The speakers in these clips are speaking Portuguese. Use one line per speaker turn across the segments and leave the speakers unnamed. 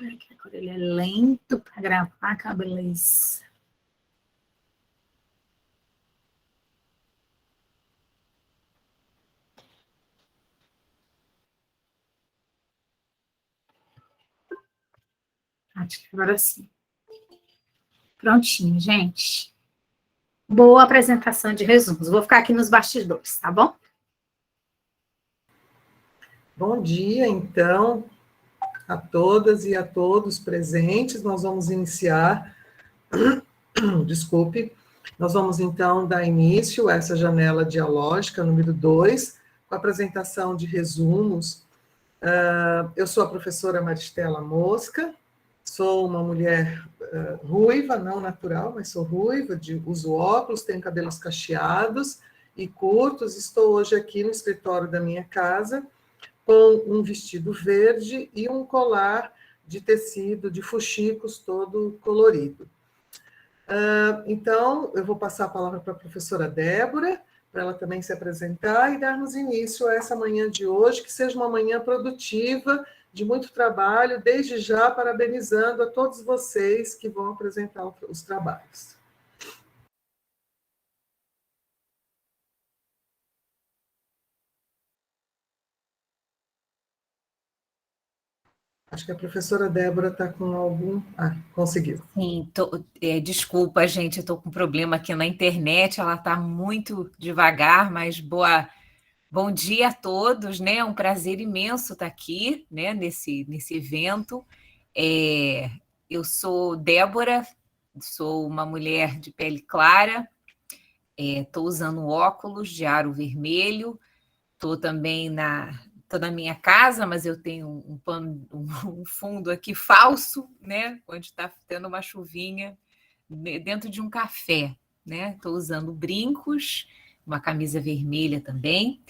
Agora ele é lento para gravar, que beleza. Acho que agora sim. Prontinho, gente. Boa apresentação de resumos. Vou ficar aqui nos bastidores, tá bom?
Bom dia, então, a todas e a todos presentes. Nós vamos iniciar, desculpe, nós vamos então dar início a essa janela dialógica número 2, com a apresentação de resumos. Eu sou a professora Maristela Mosca, sou uma mulher ruiva, não natural, mas sou ruiva, uso óculos, tenho cabelos cacheados e curtos. Estou hoje aqui no escritório da minha casa, com um vestido verde e um colar de tecido, de fuxicos, todo colorido. Então, eu vou passar a palavra para a professora Débora, para ela também se apresentar e darmos início a essa manhã de hoje, que seja uma manhã produtiva, de muito trabalho, desde já parabenizando a todos vocês que vão apresentar os trabalhos. Acho que a professora Débora está com algum... conseguiu.
Sim, desculpa, gente, eu estou com um problema aqui na internet, ela está muito devagar, mas bom dia a todos, né? É um prazer imenso estar aqui, né, nesse evento. Eu sou Débora, sou uma mulher de pele clara, estou usando óculos de aro vermelho, estou também Estou na minha casa, mas eu tenho um fundo aqui falso, né? Onde está tendo uma chuvinha dentro de um café, né? Estou usando brincos, uma camisa vermelha também.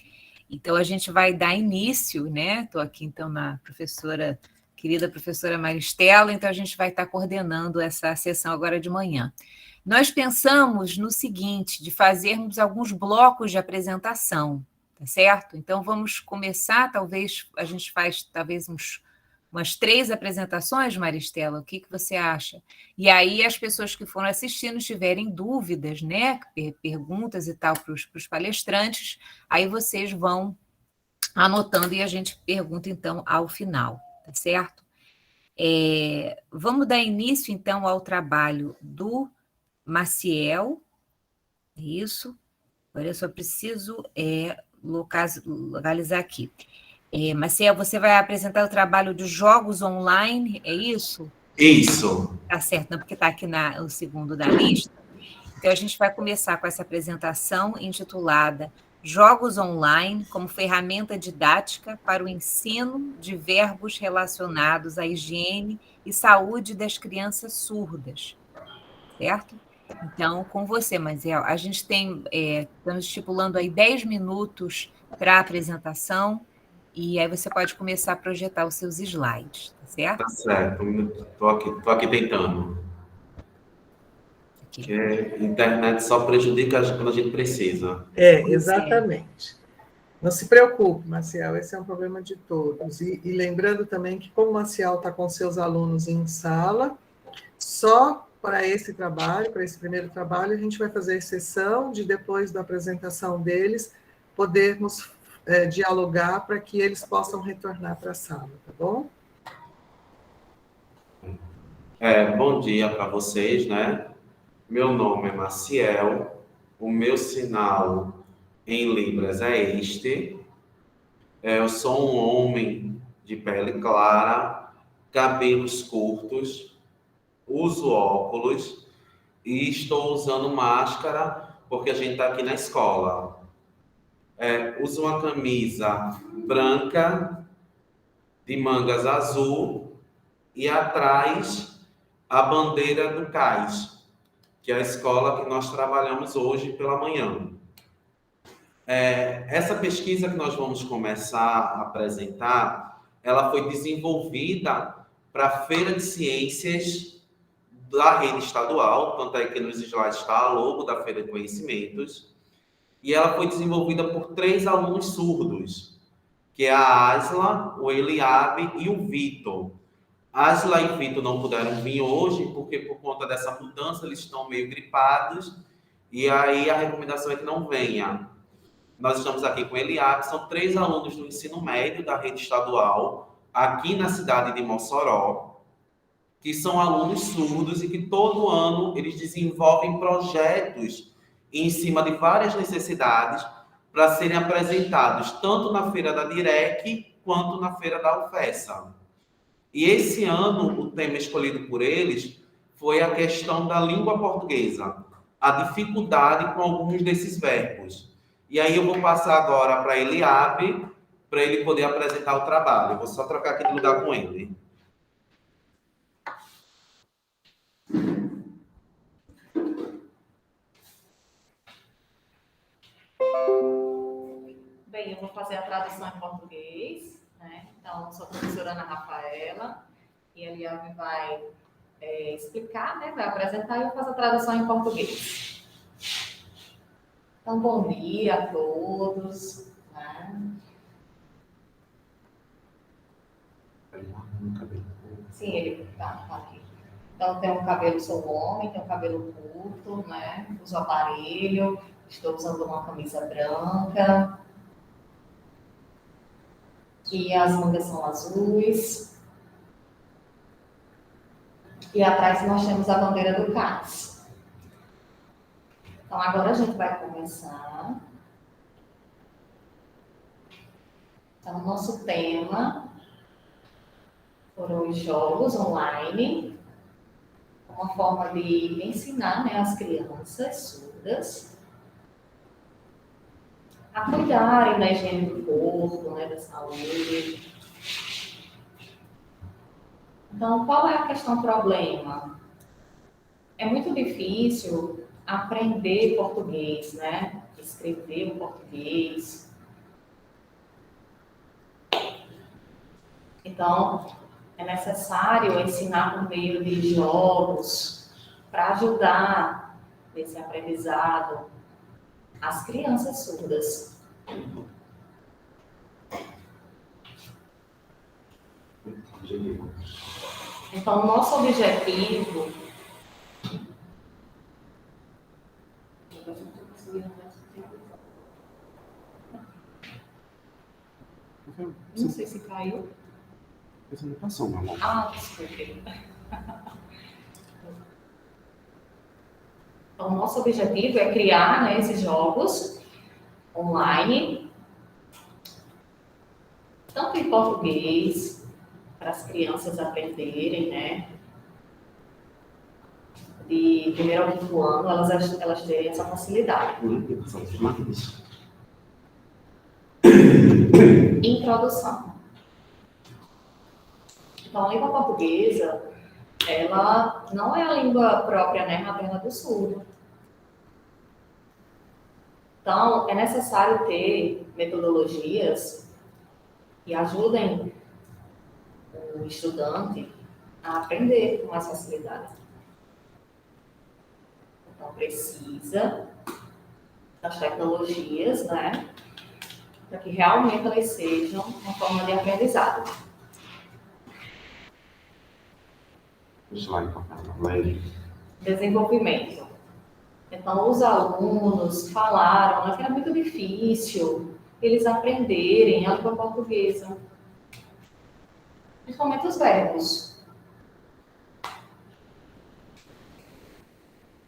Então, a gente vai dar início, né? Estou aqui, então, na querida professora Maristela, então a gente vai estar coordenando essa sessão agora de manhã. Nós pensamos no seguinte, de fazermos alguns blocos de apresentação, tá certo? Então, vamos começar, talvez, a gente faz umas 3 apresentações, Maristela, o que você acha? E aí, as pessoas que foram assistindo tiverem dúvidas, né, perguntas e tal para os palestrantes, aí vocês vão anotando e a gente pergunta, então, ao final, tá certo? Vamos dar início, então, ao trabalho do Maciel, isso. Agora eu só preciso localizar aqui. Maciel, você vai apresentar o trabalho de jogos online, é isso?
Isso.
Tá certo, não, porque está aqui o segundo da lista. Então, a gente vai começar com essa apresentação intitulada Jogos Online como ferramenta didática para o ensino de verbos relacionados à higiene e saúde das crianças surdas, certo? Então, com você, Maciel, a gente estamos estipulando aí 10 minutos para a apresentação, e aí você pode começar a projetar os seus slides, tá certo?
Tá certo, tô aqui tentando. Porque a internet só prejudica quando a gente precisa.
Exatamente. Não se preocupe, Maciel, esse é um problema de todos. E lembrando também que, como o Maciel está com seus alunos em sala, só para esse trabalho, para esse primeiro trabalho, a gente vai fazer exceção de, depois da apresentação deles, podermos dialogar para que eles possam retornar para a sala, tá bom?
Bom dia para vocês, né? Meu nome é Maciel, o meu sinal em Libras é este. Eu sou um homem de pele clara, cabelos curtos, uso óculos e estou usando máscara porque a gente está aqui na escola. Uso uma camisa branca de mangas azul e atrás a bandeira do CAIS, que é a escola que nós trabalhamos hoje pela manhã. Essa pesquisa que nós vamos começar a apresentar, ela foi desenvolvida para a Feira de Ciências da rede estadual, tanto aí que nos slides está a logo da Feira de Conhecimentos, e ela foi desenvolvida por 3 alunos surdos, que é a Asla, o Eliabe e o Vitor. As lá em Vitor não puderam vir hoje, porque por conta dessa mudança eles estão meio gripados, e aí a recomendação é que não venha. Nós estamos aqui com Eliabe, são 3 alunos do ensino médio da rede estadual, aqui na cidade de Mossoró, que são alunos surdos e que todo ano eles desenvolvem projetos em cima de várias necessidades para serem apresentados tanto na feira da DIREC quanto na feira da UFESA. E esse ano, o tema escolhido por eles foi a questão da língua portuguesa, a dificuldade com alguns desses verbos. E aí eu vou passar agora para Eliabe, para ele poder apresentar o trabalho. Eu vou só trocar aqui de lugar com ele.
Bem, eu vou fazer a tradução em português, né? Então, sou a professora Ana Rafaela, e a Eliabe vai explicar, né? Vai apresentar e eu faço a tradução em português. Então, bom dia a todos, né? Sim, ele tá aqui. Então, tem um cabelo, sou homem, tenho um cabelo curto, né? Uso aparelho, estou usando uma camisa branca. E as mangas são azuis. E atrás nós temos a bandeira do CAS. Então, agora a gente vai começar. Então, o nosso tema foram os jogos online, uma forma de ensinar, né, as crianças surdas a cuidarem da higiene do corpo, né, da saúde. Então, qual é a questão problema? É muito difícil aprender português, né? Escrever o português. Então, é necessário ensinar por meio de jogos para ajudar nesse aprendizado as crianças surdas. Então, o nosso objetivo não sei se caiu.
Essa não passou, meu amor.
Ah, desculpe. Então, o nosso objetivo é criar, né, esses jogos online, tanto em português, para as crianças aprenderem, né? De primeiro ao quinto ano, elas terem essa facilidade. Introdução. Então, a língua portuguesa, ela não é a língua própria, né, materna do surdo. Então, é necessário ter metodologias que ajudem o estudante a aprender com mais facilidade. Então, precisa das tecnologias, né, para que realmente elas sejam uma forma de aprendizado. Desenvolvimento. Então, os alunos falaram, né, que era muito difícil eles aprenderem a língua portuguesa, principalmente os verbos.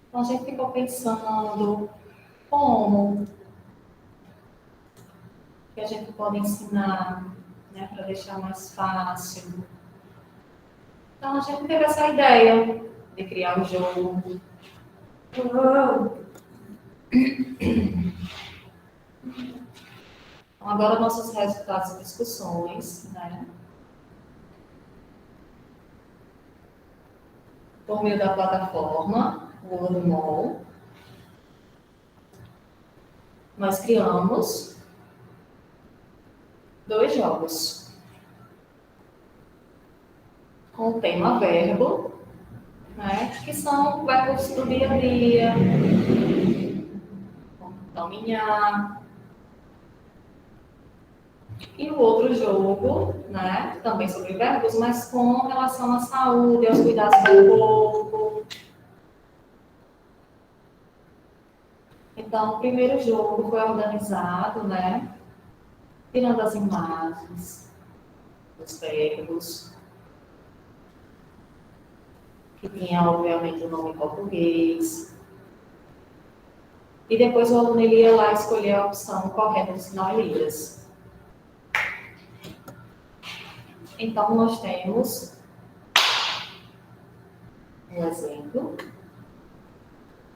Então, a gente ficou pensando como que a gente pode ensinar, né, para deixar mais fácil. Então, a gente teve essa ideia de criar um jogo. Então, agora, nossos resultados e discussões, né? Por meio da plataforma WordMall, nós criamos 2 jogos com o tema verbo, né, que são verbos do dia a dia, caminhar, E o outro jogo, né, também sobre verbos, mas com relação à saúde, aos cuidados do corpo. Então, o primeiro jogo foi organizado, né, tirando as imagens, os verbos, que tinha, obviamente, o nome em português. E depois o aluno ele ia lá escolher a opção correta do sinal em libras. Então, nós temos um exemplo,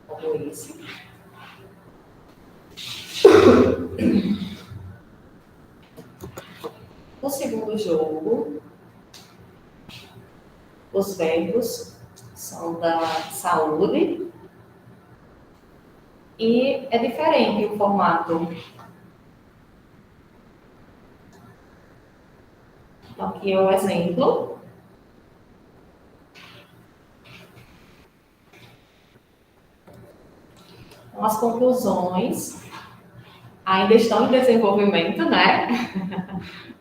como esse. No segundo jogo, os verbos são da saúde e é diferente o formato. Então, aqui é o exemplo. Então, as conclusões ainda estão em desenvolvimento, né?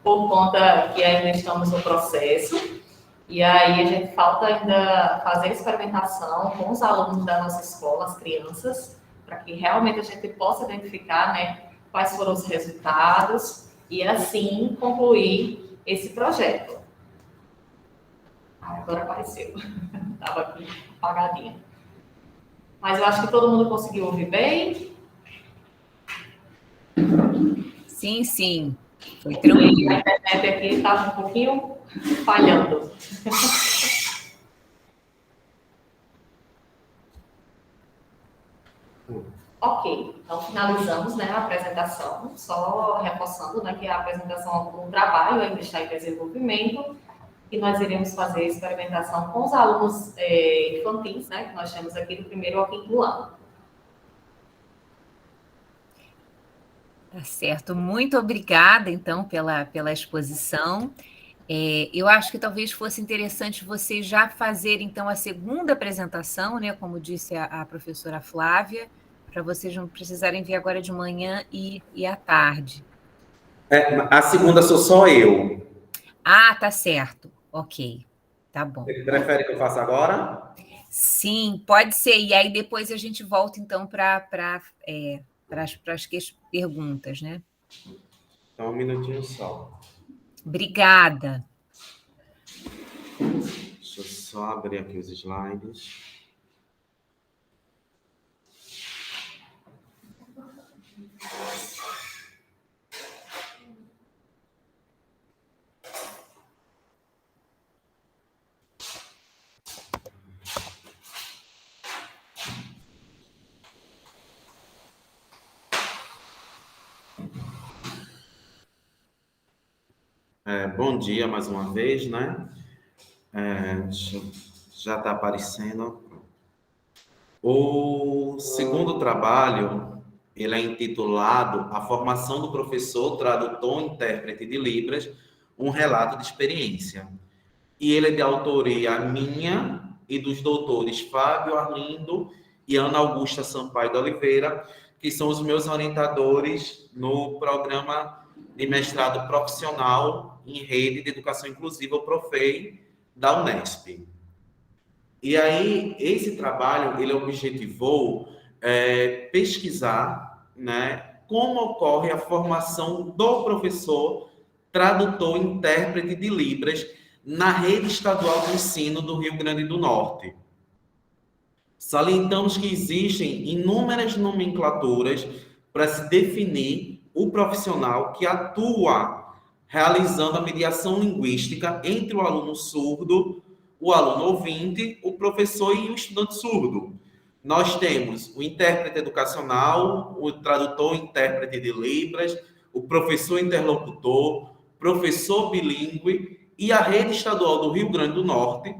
Por conta que ainda estamos no processo. E aí a gente falta ainda fazer experimentação com os alunos da nossa escola, as crianças, para que realmente a gente possa identificar, né, quais foram os resultados e assim concluir esse projeto. Agora apareceu. Estava aqui apagadinha. Mas eu acho que todo mundo conseguiu ouvir bem.
Sim, sim. Foi tranquilo.
A internet aqui estava um pouquinho falhando. Ok, então finalizamos, né, a apresentação, só reforçando, né, que a apresentação do trabalho ainda está em desenvolvimento e nós iremos fazer experimentação com os alunos infantis, né, que nós temos aqui do primeiro ao quinto ano.
Tá certo. Muito obrigada, então, pela exposição. Eu acho que talvez fosse interessante você já fazer, então, a segunda apresentação, né, como disse a professora Flávia, para vocês não precisarem vir agora de manhã e à tarde.
A segunda sou só eu.
Ah, tá certo. Ok, tá bom.
Você prefere que eu faça agora?
Sim, pode ser. E aí depois a gente volta, então, para as perguntas, né?
Então, um minutinho só.
Obrigada.
Deixa eu só abrir aqui os slides. Bom dia mais uma vez, né? Já está aparecendo. O segundo trabalho, ele é intitulado A Formação do Professor, Tradutor, Intérprete de Libras, um relato de experiência. E ele é de autoria minha e dos doutores Fábio Arlindo e Ana Augusta Sampaio de Oliveira, que são os meus orientadores no programa de mestrado profissional em rede de educação inclusiva, o Profei, da Unesp. E aí, esse trabalho, ele objetivou pesquisar, né, como ocorre a formação do professor tradutor intérprete de Libras na rede estadual de ensino do Rio Grande do Norte. Salientamos que existem inúmeras nomenclaturas para se definir o profissional que atua realizando a mediação linguística entre o aluno surdo, o aluno ouvinte, o professor e o estudante surdo. Nós temos o intérprete educacional, o tradutor intérprete de Libras, o professor interlocutor, professor bilíngue e a rede estadual do Rio Grande do Norte,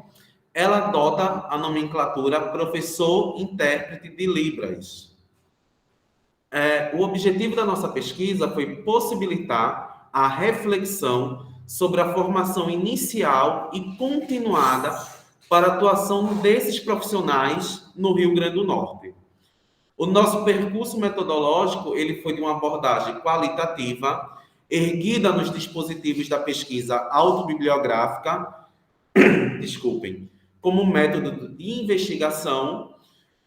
ela adota a nomenclatura professor intérprete de Libras. O objetivo da nossa pesquisa foi possibilitar a reflexão sobre a formação inicial e continuada para a atuação desses profissionais no Rio Grande do Norte. O nosso percurso metodológico ele foi de uma abordagem qualitativa erguida nos dispositivos da pesquisa autobibliográfica, desculpem, como método de investigação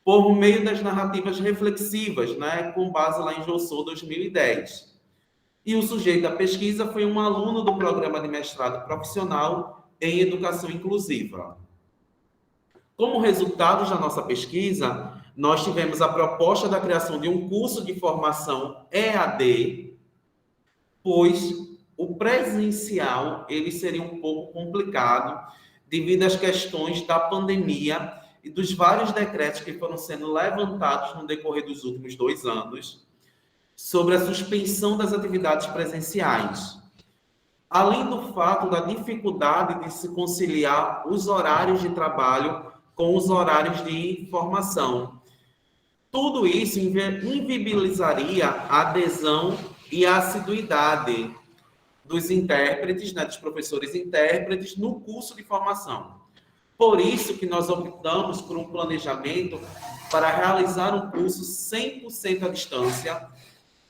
por meio das narrativas reflexivas, né, com base lá em Jossô 2010. E o sujeito da pesquisa foi um aluno do programa de mestrado profissional em educação inclusiva. Como resultado da nossa pesquisa, nós tivemos a proposta da criação de um curso de formação EAD, pois o presencial ele seria um pouco complicado devido às questões da pandemia e dos vários decretos que foram sendo levantados no decorrer dos últimos 2 anos sobre a suspensão das atividades presenciais. Além do fato da dificuldade de se conciliar os horários de trabalho com os horários de formação. Tudo isso inviabilizaria a adesão e a assiduidade dos intérpretes, né, dos professores intérpretes, no curso de formação. Por isso que nós optamos por um planejamento para realizar um curso 100% à distância,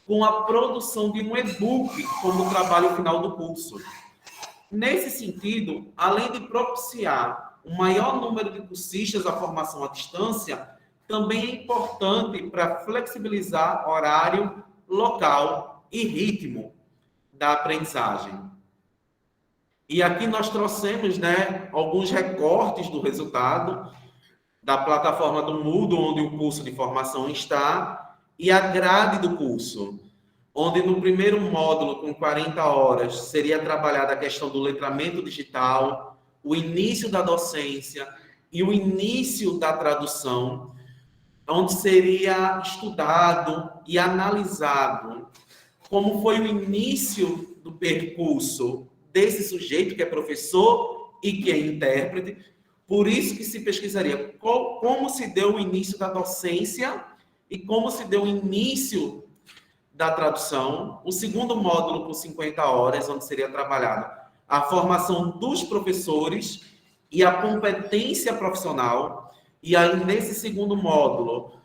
com a produção de um e-book como trabalho final do curso. Nesse sentido, além de propiciar um maior número de cursistas à formação à distância, também é importante para flexibilizar horário, local e ritmo da aprendizagem. E aqui nós trouxemos, né, alguns recortes do resultado da plataforma do Moodle, onde o curso de formação está, e a grade do curso, onde no primeiro módulo, com 40 horas, seria trabalhada a questão do letramento digital, o início da docência e o início da tradução, onde seria estudado e analisado como foi o início do percurso desse sujeito que é professor e que é intérprete. Por isso que se pesquisaria como se deu o início da docência e como se deu o início da tradução. O segundo módulo, com 50 horas, onde seria trabalhada a formação dos professores e a competência profissional. E aí, nesse segundo módulo,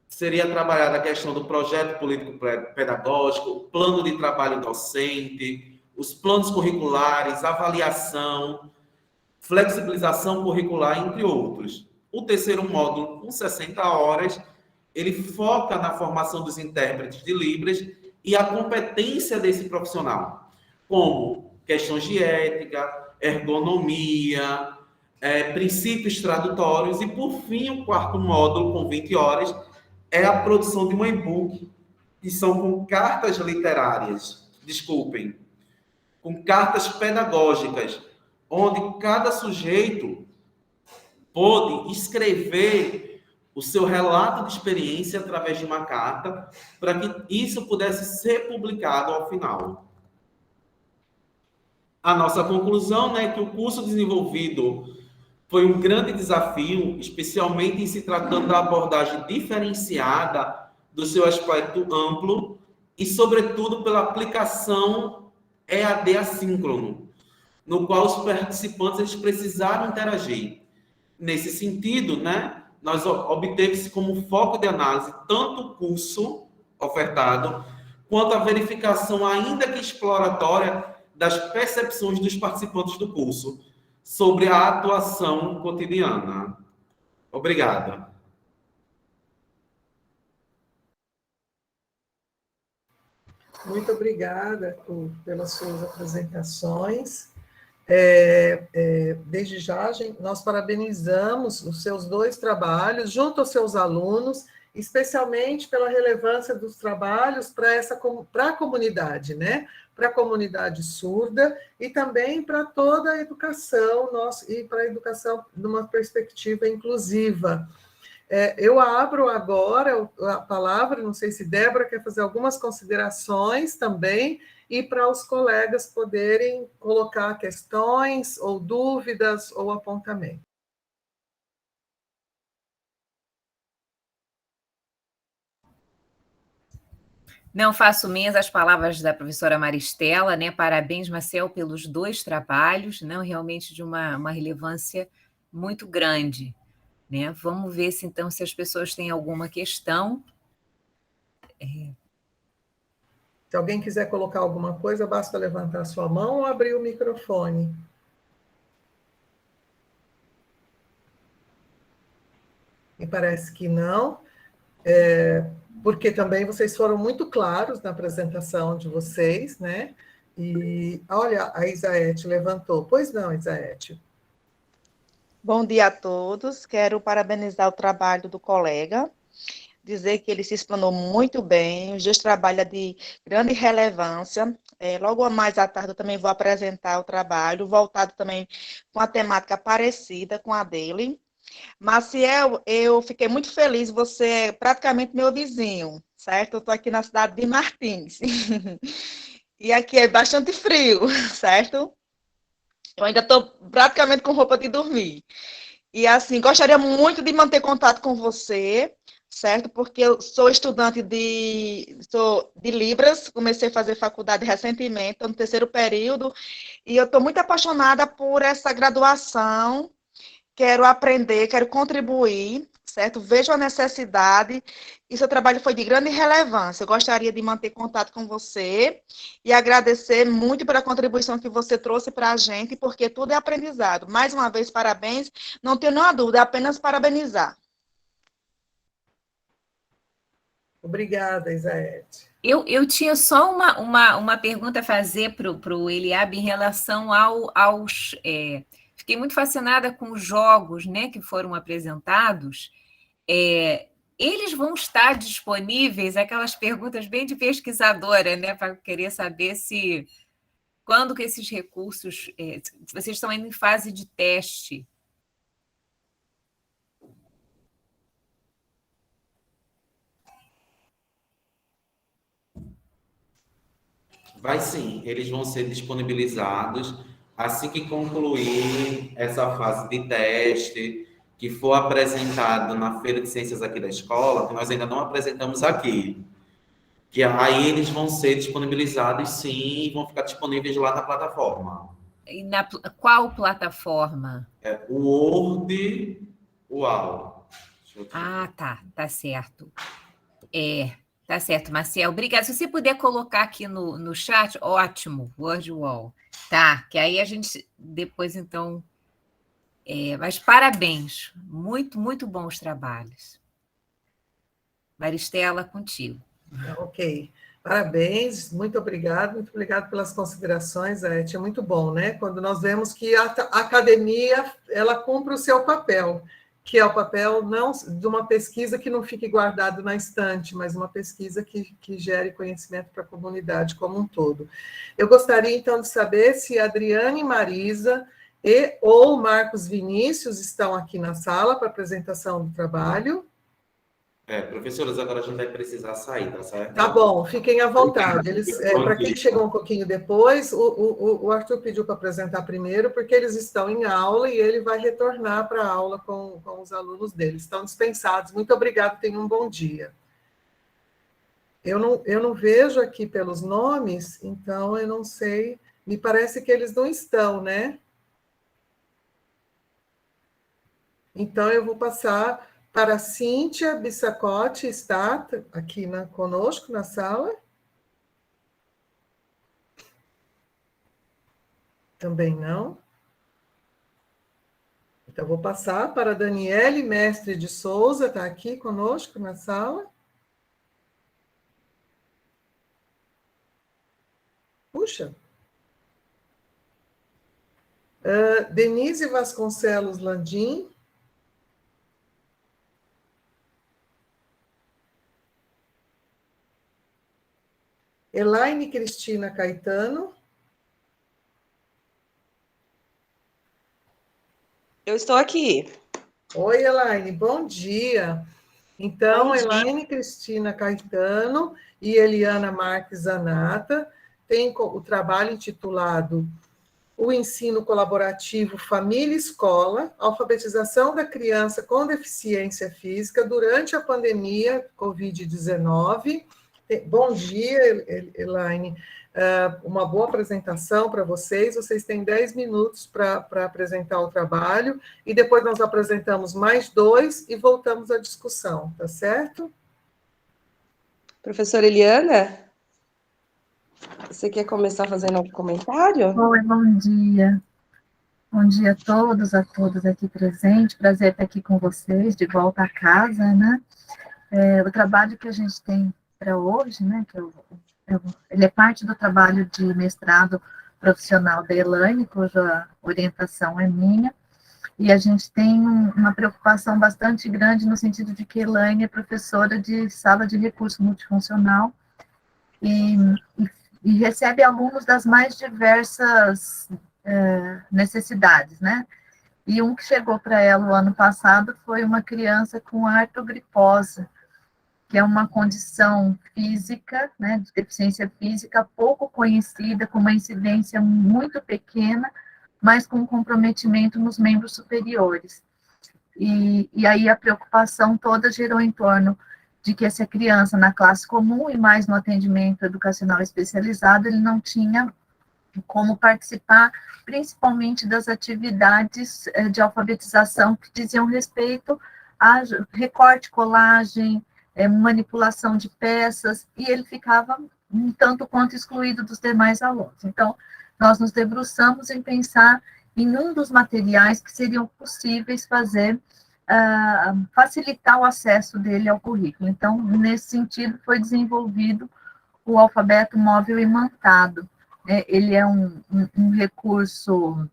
seria trabalhada a questão do projeto político-pedagógico, o plano de trabalho docente, os planos curriculares, avaliação, flexibilização curricular, entre outros. O terceiro módulo, com 60 horas, ele foca na formação dos intérpretes de Libras e a competência desse profissional, como questões de ética, ergonomia, princípios tradutórios e, por fim, o quarto módulo, com 20 horas, é a produção de um e-book, que são com cartas literárias, com cartas pedagógicas, onde cada sujeito pôde escrever o seu relato de experiência através de uma carta, para que isso pudesse ser publicado ao final. A nossa conclusão é que o curso desenvolvido foi um grande desafio, especialmente em se tratando da abordagem diferenciada do seu aspecto amplo e, sobretudo, pela aplicação EAD assíncrono, no qual os participantes eles precisaram interagir. Nesse sentido, né, nós obteve-se como foco de análise tanto o curso ofertado, quanto a verificação, ainda que exploratória, das percepções dos participantes do curso sobre a atuação cotidiana. Obrigado.
Muito obrigada pelas suas apresentações. Desde já, nós parabenizamos os seus 2 trabalhos, junto aos seus alunos, especialmente pela relevância dos trabalhos para a comunidade, né? Para a comunidade surda e também para toda a educação e para a educação numa perspectiva inclusiva. Eu abro agora a palavra, não sei se Débora quer fazer algumas considerações também, e para os colegas poderem colocar questões ou dúvidas ou apontamentos.
Não faço minhas as palavras da professora Maristela, né? Parabéns, Marcel, pelos 2 trabalhos, não, realmente de uma relevância muito grande, né? Vamos ver se então se as pessoas têm alguma questão.
Se alguém quiser colocar alguma coisa, basta levantar sua mão ou abrir o microfone. Me parece que não, porque também vocês foram muito claros na apresentação de vocês, né? E, olha, a Isaete levantou. Pois não, Isaete.
Bom dia a todos. Quero parabenizar o trabalho do colega, dizer que ele se explanou muito bem, os dois trabalhos de grande relevância. Logo mais à tarde eu também vou apresentar o trabalho, voltado também com a temática parecida com a dele. Maciel, eu fiquei muito feliz, você é praticamente meu vizinho, certo? Eu estou aqui na cidade de Martins. E aqui é bastante frio, certo? Eu ainda estou praticamente com roupa de dormir. E assim, gostaria muito de manter contato com você, certo? Porque eu sou estudante de Libras, comecei a fazer faculdade recentemente, estou no terceiro período, e eu estou muito apaixonada por essa graduação. Quero aprender, quero contribuir, certo? Vejo a necessidade e seu trabalho foi de grande relevância. Eu gostaria de manter contato com você e agradecer muito pela contribuição que você trouxe para a gente, porque tudo é aprendizado. Mais uma vez, parabéns. Não tenho nenhuma dúvida, é apenas parabenizar.
Obrigada, Isaete.
Eu tinha só uma pergunta a fazer para o Eliabe em relação aos... fiquei muito fascinada com os jogos, né, que foram apresentados. Eles vão estar disponíveis, aquelas perguntas bem de pesquisadora, né, para querer saber quando que esses recursos... vocês estão ainda em fase de teste.
Vai sim, eles vão ser disponibilizados assim que concluírem essa fase de teste, que for apresentado na Feira de Ciências aqui da escola, que nós ainda não apresentamos aqui. Que aí eles vão ser disponibilizados sim, e vão ficar disponíveis lá na plataforma.
E qual plataforma?
O Word, UAU.
Ah, tá certo. Tá certo, Maciel. Obrigada. Se você puder colocar aqui no chat, ótimo, Word Wall. Tá, que aí a gente depois, então... mas parabéns. Muito, muito bons trabalhos. Maristela, contigo.
Ok. Parabéns, muito obrigado pelas considerações, Eti. É muito bom, né? Quando nós vemos que a academia, ela cumpre o seu papel, que é o papel não de uma pesquisa que não fique guardado na estante, mas uma pesquisa que gere conhecimento para a comunidade como um todo. Eu gostaria, então, de saber se a Adriane Marisa ou Marcos Vinícius estão aqui na sala para apresentação do trabalho.
Professoras, agora a gente vai precisar sair, tá certo?
Tá bom, fiquem à vontade. Para quem chegou um pouquinho depois, o Arthur pediu para apresentar primeiro, porque eles estão em aula e ele vai retornar para a aula com os alunos dele. Estão dispensados. Muito obrigado, tenham um bom dia. Eu não vejo aqui pelos nomes, então eu não sei. Me parece que eles não estão, né? Então eu vou passar para a Cíntia Bissacotti, está aqui conosco na sala. Também não. Então, vou passar para a Daniele Mestre de Souza, está aqui conosco na sala. Puxa. Denise Vasconcelos Landim. Elaine Cristina Caetano.
Eu estou aqui.
Oi, Elaine, bom dia. Então,
Bom dia.
Elaine Cristina Caetano e Eliana Marques Zanata têm o trabalho intitulado O Ensino Colaborativo Família e Escola, Alfabetização da Criança com Deficiência Física durante a pandemia Covid-19. Bom dia, Elaine. Uma boa apresentação para vocês. Vocês têm 10 minutos para apresentar o trabalho, e depois nós apresentamos mais 2 e voltamos à discussão, tá certo?
Professora Eliana? Você quer começar fazendo algum comentário?
Oi, bom dia. Bom dia a todos, a todas aqui presentes. Prazer estar aqui com vocês, de volta a casa, né? O trabalho que a gente tem para hoje, né? Ele é parte do trabalho de mestrado profissional da Elaine, cuja orientação é minha. E a gente tem uma preocupação bastante grande no sentido de que Elaine é professora de sala de recurso multifuncional e, e recebe alunos das mais diversas necessidades, né? E um que chegou para ela o ano passado foi uma criança com artrogripose, que é uma condição física, né, de deficiência física pouco conhecida, com uma incidência muito pequena, mas com comprometimento nos membros superiores. E aí a preocupação toda girou em torno de que essa criança, na classe comum e mais no atendimento educacional especializado, ele não tinha como participar, principalmente das atividades de alfabetização que diziam respeito a recorte, colagem, manipulação de peças, e ele ficava um tanto quanto excluído dos demais alunos. Então, nós nos debruçamos em pensar em um dos materiais que seriam possíveis fazer, facilitar o acesso dele ao currículo. Então, nesse sentido, foi desenvolvido o alfabeto móvel imantado. Ele é um recurso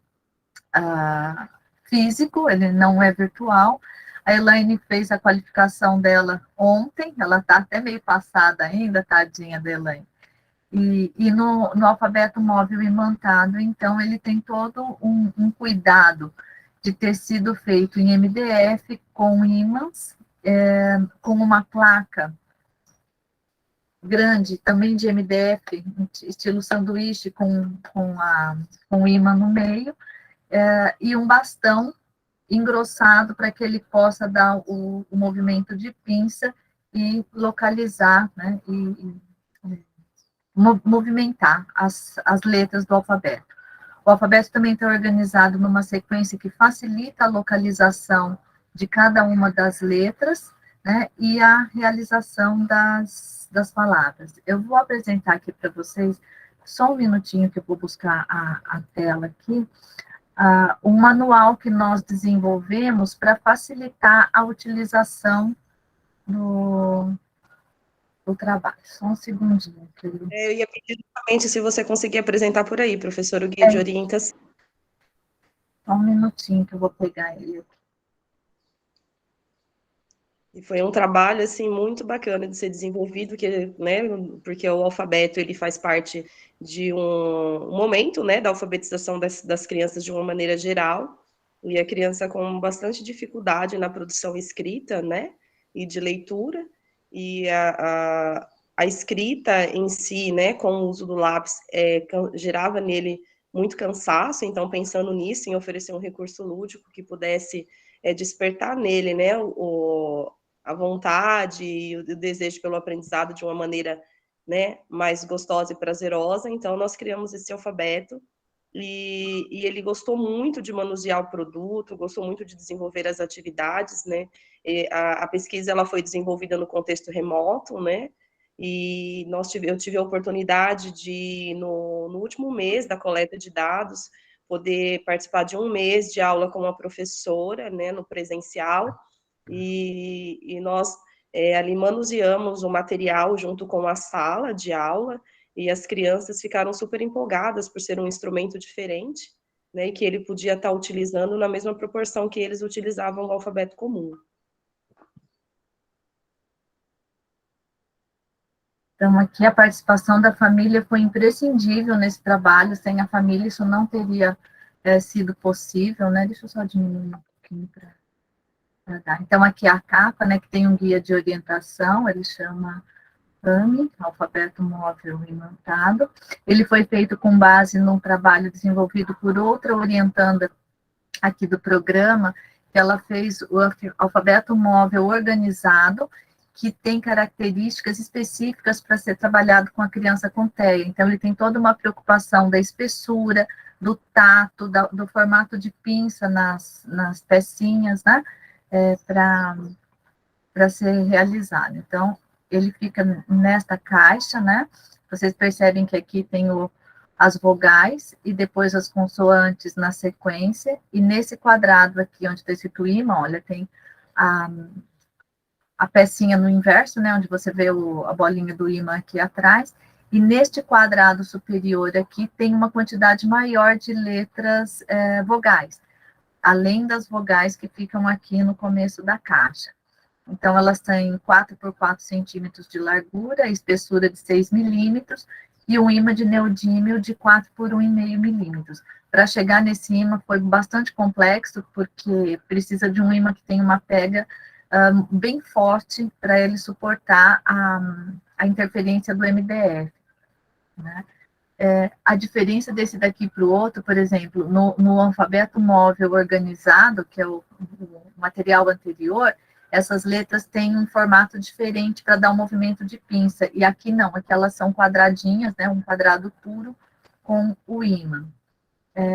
físico, ele não é virtual. A Elaine fez a qualificação dela ontem, ela está até meio passada ainda, tadinha da Elaine. E no alfabeto móvel imantado, então, ele tem todo um cuidado de ter sido feito em MDF, com ímãs, com uma placa grande, também de MDF, estilo sanduíche, com ímã no meio, e um bastão engrossado para que ele possa dar o movimento de pinça e localizar, né, movimentar as letras do alfabeto. O alfabeto também está organizado numa sequência que facilita a localização de cada uma das letras, né, e a realização das palavras. Eu vou apresentar aqui para vocês, só um minutinho que eu vou buscar a tela aqui, um manual que nós desenvolvemos para facilitar a utilização do trabalho. Só um segundinho.
Eu ia pedir justamente se você conseguir apresentar por aí, professor, o guia de orientação.
Só um minutinho que eu vou pegar ele aqui.
E foi um trabalho, assim, muito bacana de ser desenvolvido, né, porque o alfabeto, ele faz parte de um momento, né, da alfabetização das crianças de uma maneira geral, e a criança com bastante dificuldade na produção escrita, né, e de leitura, e a escrita em si, né, com o uso do lápis, gerava nele muito cansaço, então, pensando nisso, em oferecer um recurso lúdico que pudesse despertar nele, né, a vontade e o desejo pelo aprendizado de uma maneira, né, mais gostosa e prazerosa. Então, nós criamos esse alfabeto e ele gostou muito de manusear o produto, gostou muito de desenvolver as atividades, né. A pesquisa ela foi desenvolvida no contexto remoto, né, e eu tive a oportunidade de, no último mês da coleta de dados, poder participar de um mês de aula com uma professora, né, no presencial, e nós ali manuseamos o material junto com a sala de aula, e as crianças ficaram super empolgadas por ser um instrumento diferente, né, e que ele podia estar utilizando na mesma proporção que eles utilizavam o alfabeto comum.
Então, aqui a participação da família foi imprescindível nesse trabalho, sem a família isso não teria sido possível, né? Deixa eu só diminuir um pouquinho para dar. Então, aqui a capa, né, que tem um guia de orientação, ele chama AMI, Alfabeto Móvel Imantado. Ele foi feito com base num trabalho desenvolvido por outra orientanda aqui do programa, que ela fez o alfabeto móvel organizado, que tem características específicas para ser trabalhado com a criança com TEA. Então, ele tem toda uma preocupação da espessura, do tato, do formato de pinça nas pecinhas, né, para ser realizado. Então, ele fica nesta caixa, né, vocês percebem que aqui tem as vogais e depois as consoantes na sequência, e nesse quadrado aqui, onde está escrito ímã, olha, tem a pecinha no inverso, né, onde você vê a bolinha do ímã aqui atrás, e neste quadrado superior aqui tem uma quantidade maior de letras vogais, além das vogais que ficam aqui no começo da caixa. Então, elas têm 4 por 4 centímetros de largura, espessura de 6 milímetros, e um ímã de neodímio de 4 por 1,5 milímetros. Para chegar nesse ímã foi bastante complexo, porque precisa de um ímã que tenha uma pega bem forte para ele suportar a interferência do MDF, né? A diferença desse daqui para o outro, por exemplo, no alfabeto móvel organizado, que é o material anterior, essas letras têm um formato diferente para dar um movimento de pinça, e aqui não, aqui elas são quadradinhas, né, um quadrado puro com o ímã.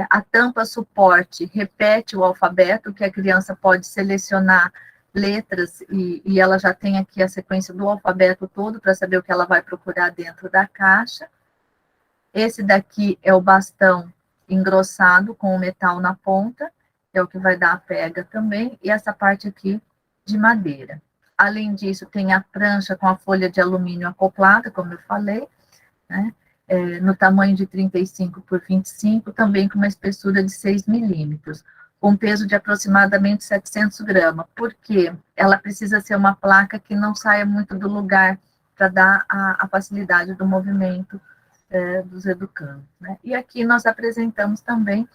A tampa suporte repete o alfabeto, que a criança pode selecionar letras, e ela já tem aqui a sequência do alfabeto todo, para saber o que ela vai procurar dentro da caixa. Esse daqui é o bastão engrossado com o metal na ponta, é o que vai dar a pega também, e essa parte aqui de madeira. Além disso, tem a prancha com a folha de alumínio acoplada, como eu falei, né, no tamanho de 35 por 25, também com uma espessura de 6 milímetros, com peso de aproximadamente 700 gramas, porque ela precisa ser uma placa que não saia muito do lugar, para dar a facilidade do movimento dos educandos, né? E aqui nós apresentamos também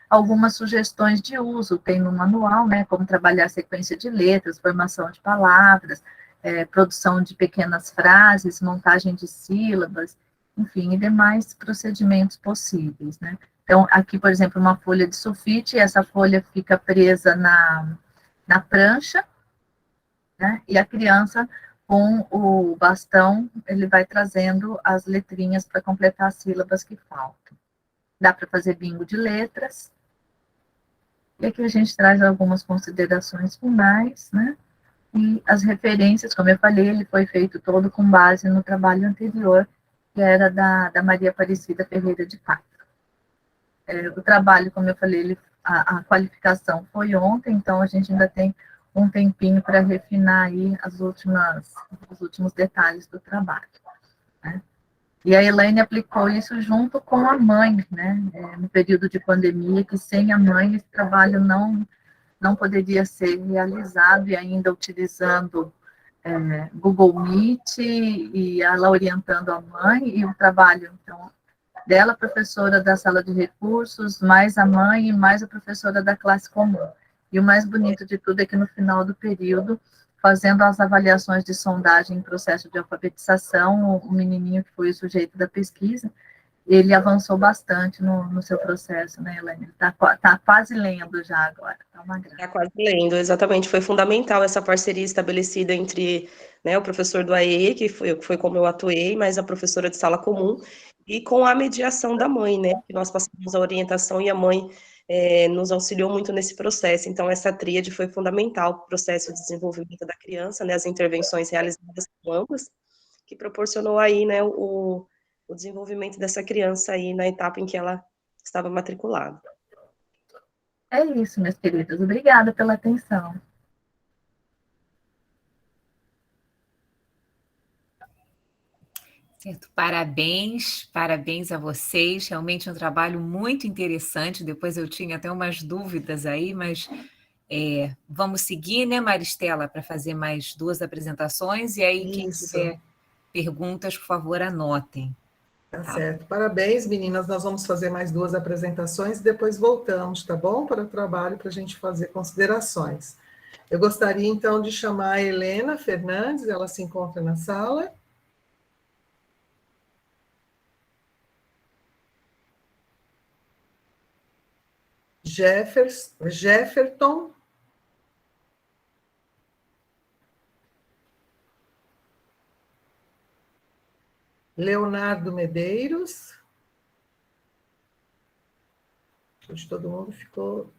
algumas sugestões de uso, tem no manual, né, como trabalhar a sequência de letras, formação de palavras, produção de pequenas frases, montagem de sílabas, enfim, e demais procedimentos possíveis, né. Então, aqui, por exemplo, uma folha de sulfite, essa folha fica presa na prancha, né, e a criança, com o bastão, ele vai trazendo as letrinhas para completar as sílabas que faltam. Dá para fazer bingo de letras. E aqui a gente traz algumas considerações finais, né? E as referências, como eu falei, ele foi feito todo com base no trabalho anterior, que era da Maria Aparecida Ferreira de Paiva. O trabalho, como eu falei, a qualificação foi ontem, então a gente ainda tem um tempinho para refinar aí os últimos detalhes do trabalho, né? E a Elaine aplicou isso junto com a mãe, né, no período de pandemia, que sem a mãe esse trabalho não poderia ser realizado, e ainda utilizando Google Meet, e ela orientando a mãe, e o trabalho, então, dela, professora da sala de recursos, mais a mãe e mais a professora da classe comum. E o mais bonito de tudo é que no final do período, fazendo as avaliações de sondagem em processo de alfabetização, o menininho que foi o sujeito da pesquisa, ele avançou bastante no seu processo, né, Elaine? Ele tá quase lendo já agora, tá uma graça.
Está quase lendo, exatamente. Foi fundamental essa parceria estabelecida entre, né, o professor do AE, que foi como eu atuei, mas a professora de sala comum, e com a mediação da mãe, né, que nós passamos a orientação e a mãe nos auxiliou muito nesse processo. Então, essa tríade foi fundamental para o processo de desenvolvimento da criança, né, as intervenções realizadas com ambas, que proporcionou aí, né, o desenvolvimento dessa criança aí na etapa em que ela estava matriculada.
É isso, meus queridos. Obrigada pela atenção.
Certo, parabéns a vocês, realmente um trabalho muito interessante, depois eu tinha até umas dúvidas aí, mas vamos seguir, né, Maristela, para fazer mais 2 apresentações, e aí quem tiver perguntas, por favor, anotem.
Tá certo, parabéns, meninas, nós vamos fazer mais 2 apresentações e depois voltamos, tá bom? Para o trabalho, para a gente fazer considerações. Eu gostaria, então, de chamar a Helena Fernandes, ela se encontra na sala. Jefferton. Leonardo Medeiros. Hoje todo mundo ficou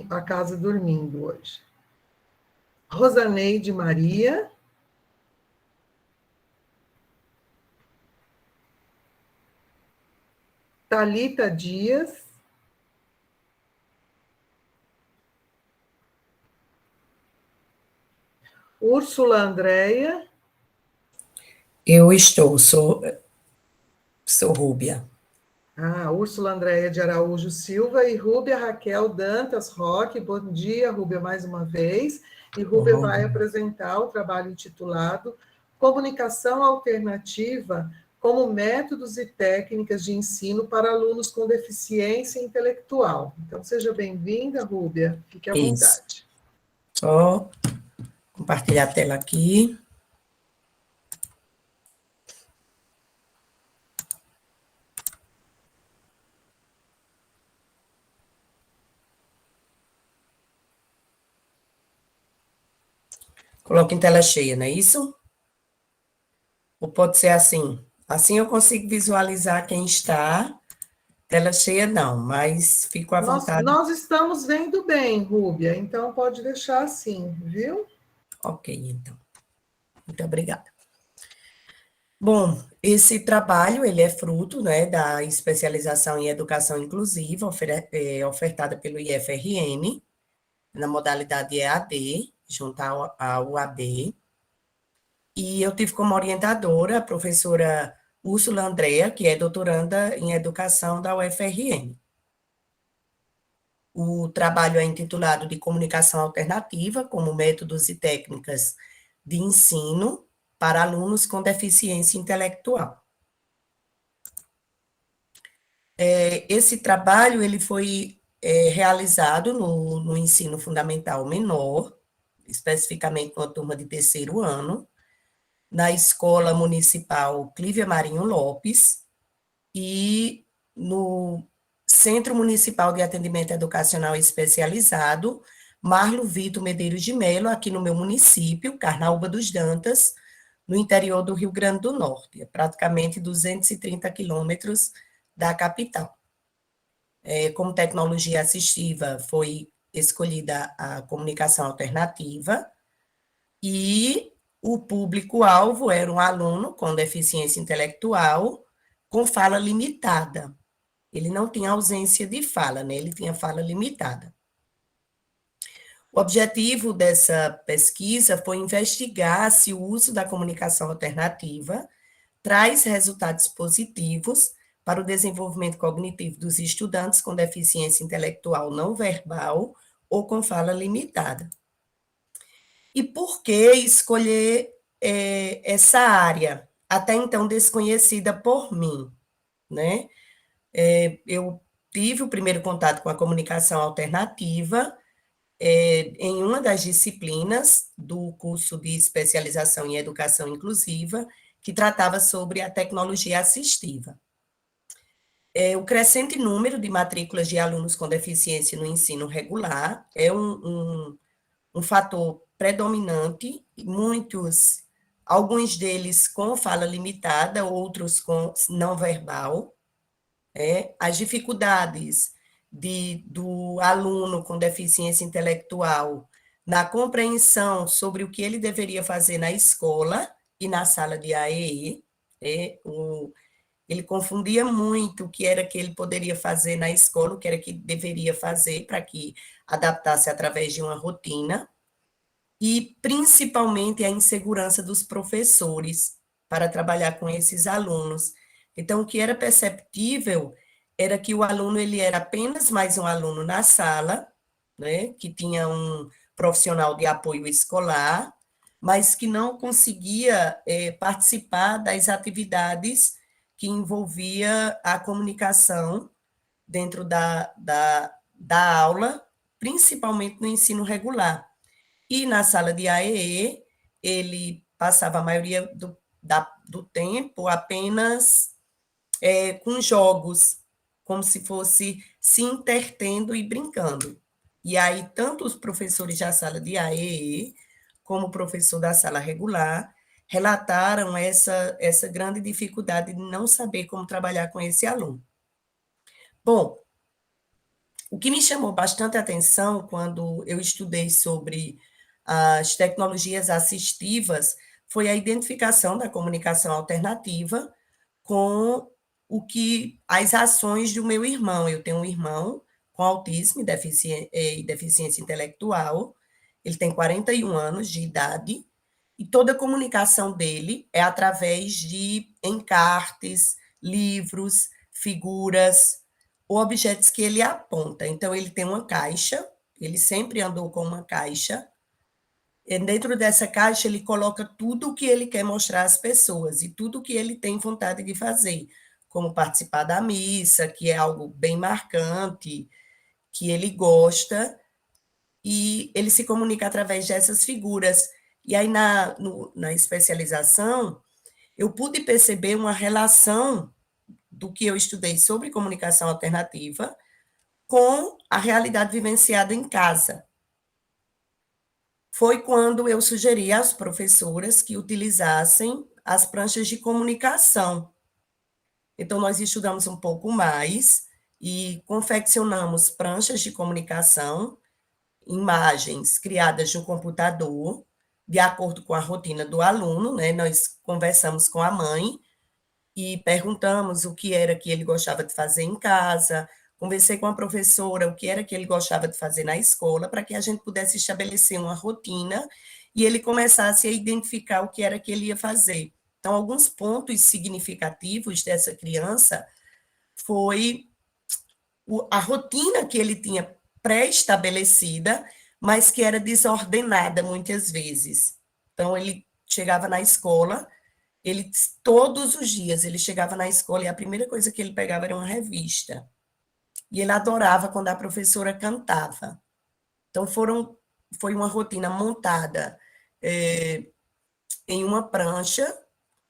a casa dormindo hoje. Rosaneide Maria. Thalita Dias. Úrsula Andréia.
Eu estou, sou Rúbia.
Úrsula Andréia de Araújo Silva e Rúbia Raquel Dantas Roque. Bom dia, Rúbia, mais uma vez. E Rúbia vai apresentar o trabalho intitulado Comunicação Alternativa como métodos e técnicas de ensino para alunos com deficiência intelectual. Então, seja bem-vinda, Rúbia. Fique à vontade.
Só compartilhar a tela aqui. Coloque em tela cheia, não é isso? Ou pode ser assim? Assim eu consigo visualizar quem está. Tela cheia não, mas fico à vontade.
Nós estamos vendo bem, Rúbia, então pode deixar assim, viu?
Ok, então. Muito obrigada. Bom, esse trabalho, ele é fruto, né, da especialização em educação inclusiva, ofertada pelo IFRN, na modalidade EAD, junto à UAB. E eu tive como orientadora a professora Úrsula Andréia, que é doutoranda em educação da UFRN. O trabalho é intitulado de Comunicação Alternativa, como métodos e técnicas de ensino para alunos com deficiência intelectual. Esse trabalho ele foi realizado no ensino fundamental menor, especificamente numa turma de terceiro ano, na Escola Municipal Clívia Marinho Lopes e no Centro Municipal de Atendimento Educacional Especializado, Marlo Vitor Medeiros de Melo, aqui no meu município, Carnaúba dos Dantas, no interior do Rio Grande do Norte, praticamente 230 quilômetros da capital. Como tecnologia assistiva, foi escolhida a comunicação alternativa e o público-alvo era um aluno com deficiência intelectual com fala limitada. Ele não tinha ausência de fala, né? Ele tinha fala limitada. O objetivo dessa pesquisa foi investigar se o uso da comunicação alternativa traz resultados positivos para o desenvolvimento cognitivo dos estudantes com deficiência intelectual não verbal ou com fala limitada. E por que escolher essa área, até então desconhecida por mim, né? Eu tive o primeiro contato com a comunicação alternativa em uma das disciplinas do curso de especialização em educação inclusiva, que tratava sobre a tecnologia assistiva. O crescente número de matrículas de alunos com deficiência no ensino regular é um fator predominante, alguns deles com fala limitada, outros com não verbal. As dificuldades do aluno com deficiência intelectual na compreensão sobre o que ele deveria fazer na escola e na sala de AEE. Ele confundia muito o que era que ele poderia fazer na escola, o que era que deveria fazer para que adaptasse através de uma rotina, e principalmente a insegurança dos professores para trabalhar com esses alunos. Então, o que era perceptível era que o aluno ele era apenas mais um aluno na sala, né, que tinha um profissional de apoio escolar, mas que não conseguia participar das atividades que envolvia a comunicação dentro da aula, principalmente no ensino regular. E na sala de AEE, ele passava a maioria do tempo apenas com jogos, como se fosse se intertendo e brincando. E aí, tanto os professores da sala de AEE, como o professor da sala regular, relataram essa grande dificuldade de não saber como trabalhar com esse aluno. Bom, o que me chamou bastante atenção quando eu estudei sobre as tecnologias assistivas foi a identificação da comunicação alternativa com as ações do meu irmão. Eu tenho um irmão com autismo e deficiência intelectual, ele tem 41 anos de idade, e toda a comunicação dele é através de encartes, livros, figuras, objetos que ele aponta. Então, ele tem uma caixa, ele sempre andou com uma caixa, e dentro dessa caixa ele coloca tudo o que ele quer mostrar às pessoas e tudo o que ele tem vontade de fazer, como participar da missa, que é algo bem marcante, que ele gosta, e ele se comunica através dessas figuras. E aí, na especialização, eu pude perceber uma relação do que eu estudei sobre comunicação alternativa com a realidade vivenciada em casa. Foi quando eu sugeri às professoras que utilizassem as pranchas de comunicação. Então, nós estudamos um pouco mais e confeccionamos pranchas de comunicação, imagens criadas no computador, de acordo com a rotina do aluno, né? Nós conversamos com a mãe e perguntamos o que era que ele gostava de fazer em casa, conversei com a professora o que era que ele gostava de fazer na escola, para que a gente pudesse estabelecer uma rotina e ele começasse a identificar o que era que ele ia fazer. Então, alguns pontos significativos dessa criança foi a rotina que ele tinha pré-estabelecida, mas que era desordenada muitas vezes. Então, ele chegava na escola, todos os dias ele chegava na escola e a primeira coisa que ele pegava era uma revista. E ele adorava quando a professora cantava. Então, foi uma rotina montada em uma prancha.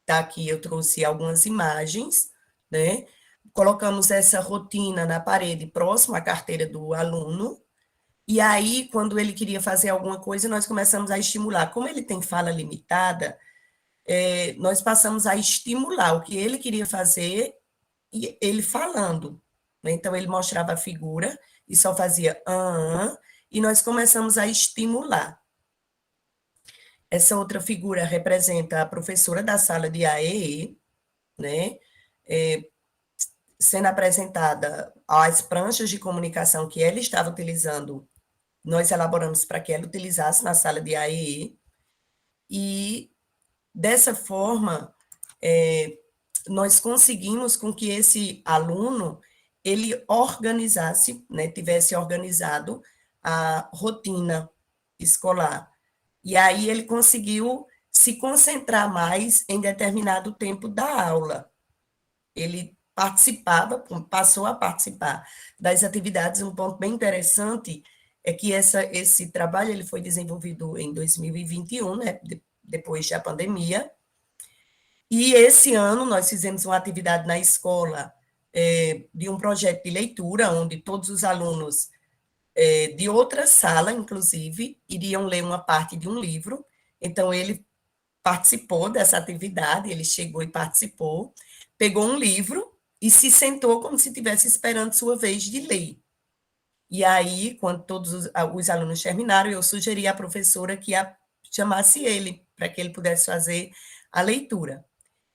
Aqui eu trouxe algumas imagens, né? Colocamos essa rotina na parede próximo à carteira do aluno, e aí, quando ele queria fazer alguma coisa, nós começamos a estimular. Como ele tem fala limitada, nós passamos a estimular o que ele queria fazer, e ele falando. Então, ele mostrava a figura e só fazia e nós começamos a estimular. Essa outra figura representa a professora da sala de AEE, né? Sendo apresentada as pranchas de comunicação que ela estava utilizando, nós elaboramos para que ela utilizasse na sala de AEE, e dessa forma, nós conseguimos com que esse aluno, ele organizasse, né, tivesse organizado a rotina escolar, e aí ele conseguiu se concentrar mais em determinado tempo da aula. Ele passou a participar das atividades. Um ponto bem interessante é que esse trabalho ele foi desenvolvido em 2021, né, depois da pandemia, e esse ano nós fizemos uma atividade na escola de um projeto de leitura, onde todos os alunos de outra sala, inclusive, iriam ler uma parte de um livro. Então, ele participou dessa atividade, ele chegou e participou, pegou um livro e se sentou como se estivesse esperando sua vez de ler. E aí, quando todos os alunos terminaram, eu sugeri à professora que chamasse ele, para que ele pudesse fazer a leitura.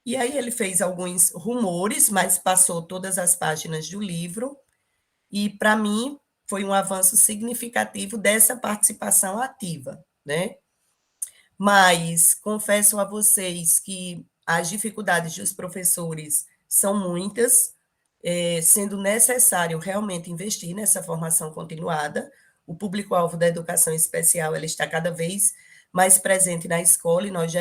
E aí ele fez alguns rumores, mas passou todas as páginas do livro, e, para mim, foi um avanço significativo dessa participação ativa, né? Mas confesso a vocês que as dificuldades dos professores são muitas, sendo necessário realmente investir nessa formação continuada. O público-alvo da educação especial ela está cada vez mais presente na escola, e nós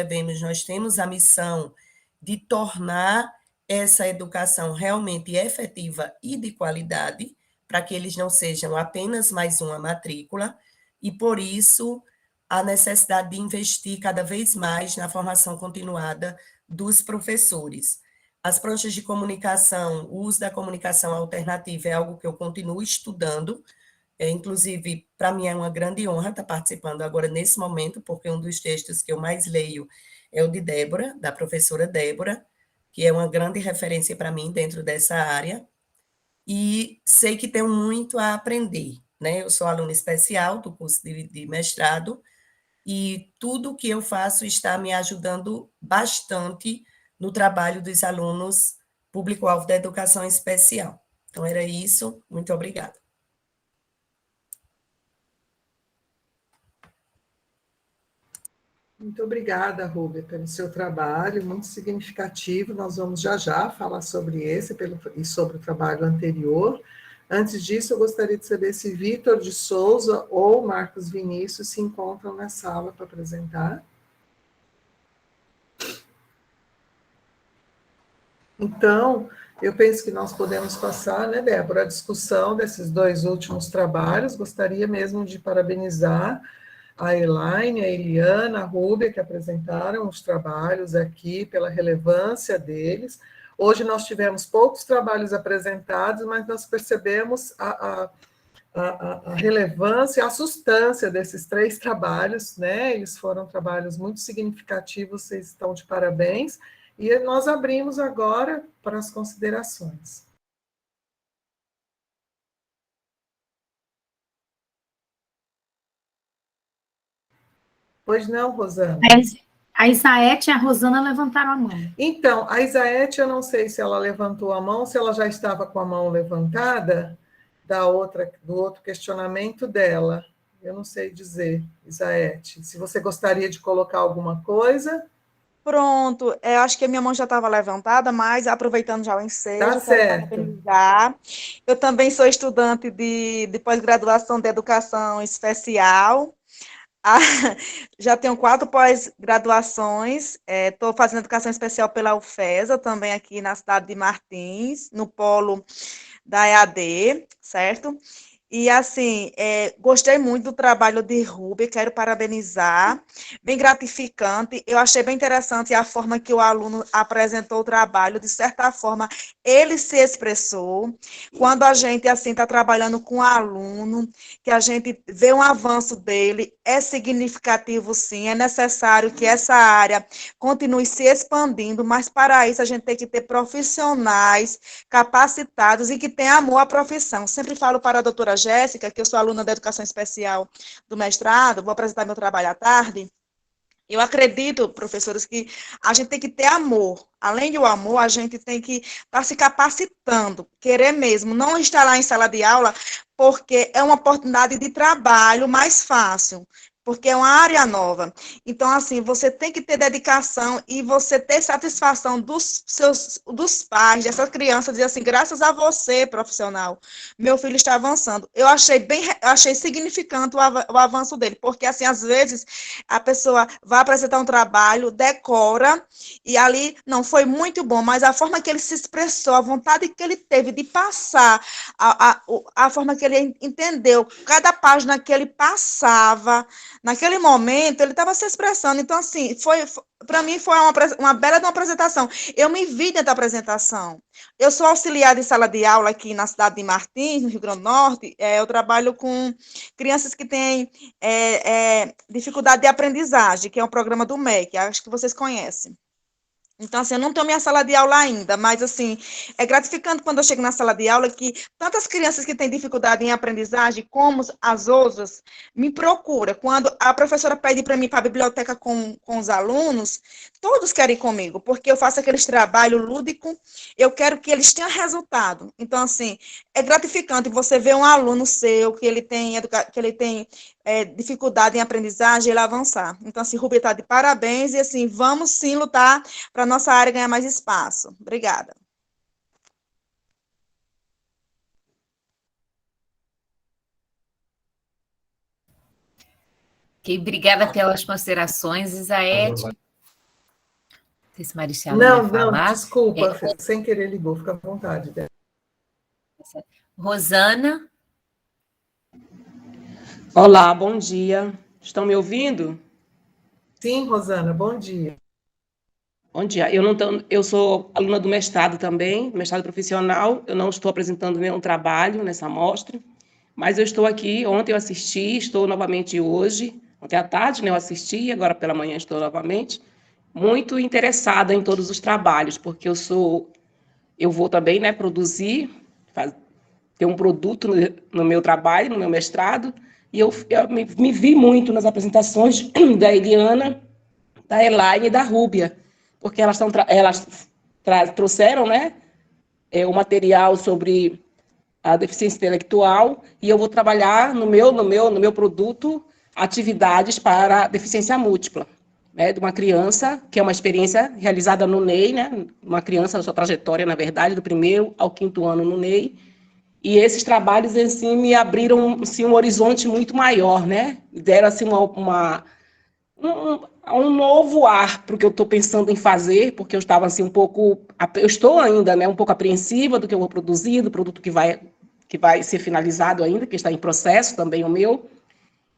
temos a missão de tornar essa educação realmente efetiva e de qualidade, para que eles não sejam apenas mais uma matrícula, e por isso a necessidade de investir cada vez mais na formação continuada dos professores. As pranchas de comunicação, o uso da comunicação alternativa é algo que eu continuo estudando, inclusive, para mim é uma grande honra estar participando agora nesse momento, porque um dos textos que eu mais leio é o de Débora, da professora Débora, que é uma grande referência para mim dentro dessa área, e sei que tenho muito a aprender, né? Eu sou aluna especial do curso de mestrado, e tudo que eu faço está me ajudando bastante no trabalho dos alunos público-alvo da educação especial. Então, era isso. Muito obrigada.
Muito obrigada, Rúbia, pelo seu trabalho, muito significativo. Nós vamos já falar sobre esse e sobre o trabalho anterior. Antes disso, eu gostaria de saber se Vitor de Souza ou Marcos Vinícius se encontram na sala para apresentar. Então, eu penso que nós podemos passar, né, Débora, a discussão desses dois últimos trabalhos. Gostaria mesmo de parabenizar a Elaine, a Eliana, a Rúbia, que apresentaram os trabalhos aqui, pela relevância deles. Hoje nós tivemos poucos trabalhos apresentados, mas nós percebemos a relevância, a substância desses 3 trabalhos, né? Eles foram trabalhos muito significativos, vocês estão de parabéns. E nós abrimos agora para as considerações. Pois não, Rosana?
A Isaete e a Rosana levantaram a mão.
Então, a Isaete, eu não sei se ela levantou a mão, se ela já estava com a mão levantada do outro questionamento dela. Eu não sei dizer, Isaete. Se você gostaria de colocar alguma coisa...
Pronto, eu acho que a minha mão já estava levantada, mas aproveitando já o ensejo,
Tá
quero
certo.
parabenizar. Eu também sou estudante de pós-graduação de Educação Especial. Já tenho 4 pós-graduações, estou fazendo Educação Especial pela UFESA, também aqui na cidade de Martins, no polo da EAD, certo? E, assim, gostei muito do trabalho de Rúbia, quero parabenizar, bem gratificante. Eu achei bem interessante a forma que o aluno apresentou o trabalho, de certa forma, ele se expressou. Quando a gente, assim, está trabalhando com o aluno, que a gente vê um avanço dele, é significativo, sim, é necessário que essa área continue se expandindo, mas, para isso, a gente tem que ter profissionais capacitados e que tenham amor à profissão. Sempre falo para a doutora Jéssica, que eu sou aluna da Educação Especial do mestrado, vou apresentar meu trabalho à tarde. Eu acredito, professores, que a gente tem que ter amor. Além do amor, a gente tem que estar se capacitando, querer mesmo, não estar lá em sala de aula, porque é uma oportunidade de trabalho mais fácil, porque é uma área nova. Então, assim, você tem que ter dedicação e você ter satisfação dos pais, dessa criança, dizer assim, graças a você, profissional, meu filho está avançando. Eu achei significante o avanço dele, porque, assim, às vezes, a pessoa vai apresentar um trabalho, decora, e ali, não, foi muito bom, mas a forma que ele se expressou, a vontade que ele teve de passar, a forma que ele entendeu, cada página que ele passava, naquele momento, ele estava se expressando. Então, assim, para mim, foi uma bela de uma apresentação. Eu me vi dentro da apresentação. Eu sou auxiliar de sala de aula aqui na cidade de Martins, no Rio Grande do Norte. Eu trabalho com crianças que têm dificuldade de aprendizagem, que é um programa do MEC, acho que vocês conhecem. Então, assim, eu não tenho minha sala de aula ainda, mas, assim, é gratificante quando eu chego na sala de aula que tantas crianças que têm dificuldade em aprendizagem, como as outras, me procuram. Quando a professora pede para mim ir para a biblioteca com os alunos, todos querem ir comigo, porque eu faço aqueles trabalhos lúdicos, eu quero que eles tenham resultado. Então, assim, é gratificante você ver um aluno seu que ele tem dificuldade em aprendizagem, ele avançar. Então, assim, Rubia está de parabéns e, assim, vamos sim lutar para a nossa área ganhar mais espaço. Obrigada.
Ok, obrigada pelas considerações, Isaete. Não sei se Maricela
Não,
vai falar.
desculpa, sem querer ligou, fica à vontade, Débora.
Rosana.
Olá, bom dia. Estão me ouvindo?
Sim, Rosana, bom dia.
Bom dia. Eu sou aluna do mestrado também, mestrado profissional. Eu não estou apresentando nenhum trabalho nessa amostra, mas eu estou aqui. Ontem eu assisti, estou novamente hoje. Ontem à tarde, né, eu assisti, agora pela manhã estou novamente. Muito interessada em todos os trabalhos, porque eu vou também, né, produzir, ter um produto no meu trabalho, no meu mestrado, e eu me vi muito nas apresentações da Eliana, da Elaine e da Rúbia, porque elas trouxeram, né, o material sobre a deficiência intelectual, e eu vou trabalhar no meu produto atividades para deficiência múltipla, né, de uma criança, que é uma experiência realizada no NEI, né, uma criança na sua trajetória, na verdade, do 1º ao 5º ano no NEI, e esses trabalhos, assim, me abriram, assim, um horizonte muito maior, né, deram, assim, um novo ar para o que eu estou pensando em fazer, porque eu estava, assim, eu estou ainda, né, um pouco apreensiva do que eu vou produzir, do produto que vai ser finalizado ainda, que está em processo também o meu,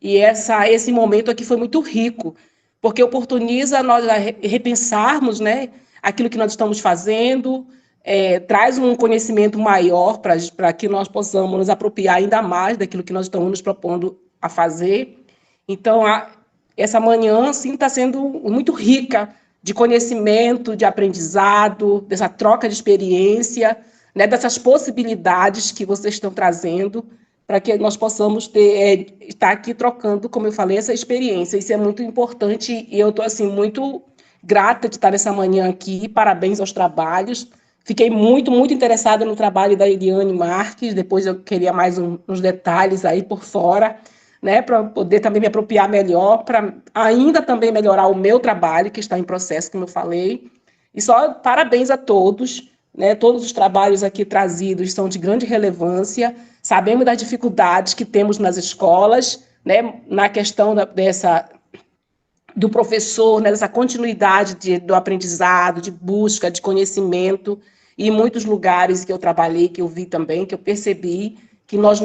e esse momento aqui foi muito rico, porque oportuniza nós a repensarmos, né, aquilo que nós estamos fazendo, traz um conhecimento maior para que nós possamos nos apropriar ainda mais daquilo que nós estamos nos propondo a fazer. Então, essa manhã, assim, está sendo muito rica de conhecimento, de aprendizado, dessa troca de experiência, né, dessas possibilidades que vocês estão trazendo, para que nós possamos estar aqui trocando, como eu falei, essa experiência. Isso é muito importante e eu estou, assim, muito grata de estar nessa manhã aqui. Parabéns aos trabalhos. Fiquei muito, muito interessada no trabalho da Eliane Marques, depois eu queria mais uns detalhes aí por fora, né, para poder também me apropriar melhor, para ainda também melhorar o meu trabalho, que está em processo, como eu falei. E só parabéns a todos, né, todos os trabalhos aqui trazidos são de grande relevância. Sabemos das dificuldades que temos nas escolas, né, na questão do professor, né, dessa continuidade do aprendizado, de busca, de conhecimento, e em muitos lugares que eu trabalhei, que eu vi também, que eu percebi que nós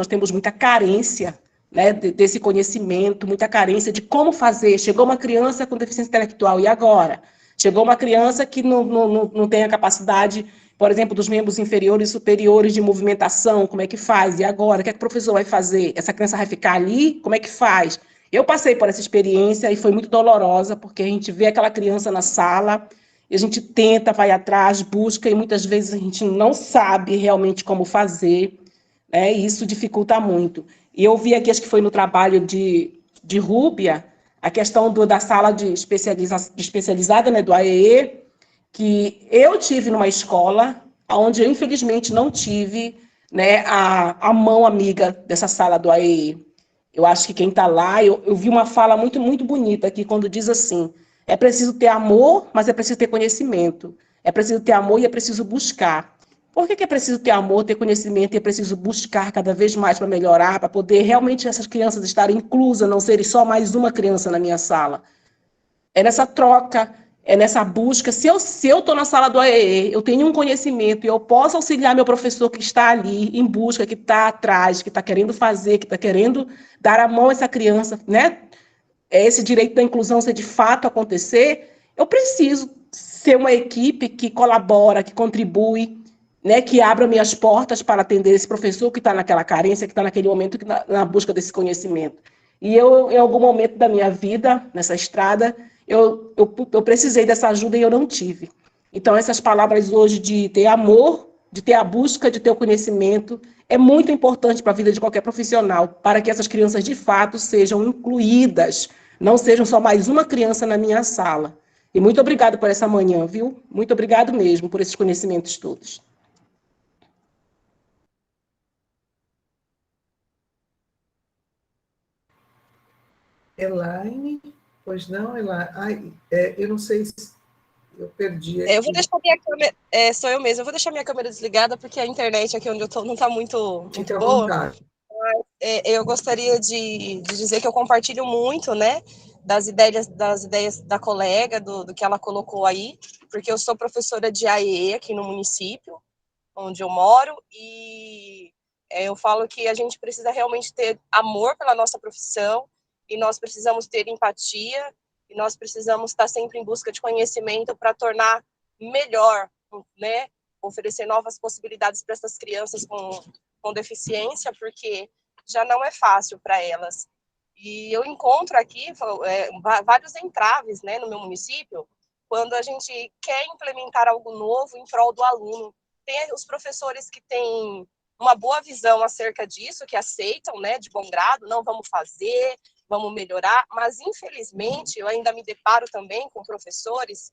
temos muita carência, né, desse conhecimento, muita carência de como fazer. Chegou uma criança com deficiência intelectual, e agora? Chegou uma criança que não tem a capacidade, por exemplo, dos membros inferiores e superiores de movimentação, como é que faz? E agora? O que é que o professor vai fazer? Essa criança vai ficar ali? Como é que faz? Eu passei por essa experiência e foi muito dolorosa, porque a gente vê aquela criança na sala, e a gente tenta, vai atrás, busca, e muitas vezes a gente não sabe realmente como fazer, né? E isso dificulta muito. E eu vi aqui, acho que foi no trabalho de Rúbia, a questão da sala de especializada, né, do AEE, que eu tive numa escola onde eu, infelizmente, não tive, né, a mão amiga dessa sala do AEE. Eu acho que quem está lá, eu vi uma fala muito, muito bonita aqui, quando diz assim, é preciso ter amor, mas é preciso ter conhecimento. É preciso ter amor e é preciso buscar. Por que é preciso ter amor, ter conhecimento e é preciso buscar cada vez mais para melhorar, para poder realmente essas crianças estarem inclusas, não serem só mais uma criança na minha sala? É nessa troca, é nessa busca. Se eu estou na sala do AEE, eu tenho um conhecimento e eu posso auxiliar meu professor que está ali em busca, que está atrás, que está querendo fazer, que está querendo dar a mão a essa criança, né? Esse direito da inclusão ser de fato acontecer, eu preciso ser uma equipe que colabora, que contribui, né, que abra minhas portas para atender esse professor que está naquela carência, que está naquele momento na busca desse conhecimento. E eu, em algum momento da minha vida, nessa estrada, eu precisei dessa ajuda e eu não tive. Então, essas palavras hoje de ter amor, de ter a busca, de ter o conhecimento, é muito importante para a vida de qualquer profissional, para que essas crianças, de fato, sejam incluídas, não sejam só mais uma criança na minha sala. E muito obrigado por essa manhã, viu? Muito obrigado mesmo por esses conhecimentos todos.
Elaine, pois não, Elaine? Ai, eu não sei se eu perdi aqui.
Eu vou deixar minha câmera, sou eu mesma, eu vou deixar minha câmera desligada, porque a internet aqui onde eu estou não está muito
Fique à
boa.
vontade.
Eu gostaria de dizer que eu compartilho muito, né, das ideias da colega, do que ela colocou aí, porque eu sou professora de AEE aqui no município, onde eu moro, e eu falo que a gente precisa realmente ter amor pela nossa profissão, e nós precisamos ter empatia, e nós precisamos estar sempre em busca de conhecimento para tornar melhor, né, oferecer novas possibilidades para essas crianças com deficiência, porque já não é fácil para elas. E eu encontro aqui vários entraves, né, no meu município, quando a gente quer implementar algo novo em prol do aluno. Tem os professores que têm uma boa visão acerca disso, que aceitam, né, de bom grado, não, vamos fazer, vamos melhorar, mas infelizmente eu ainda me deparo também com professores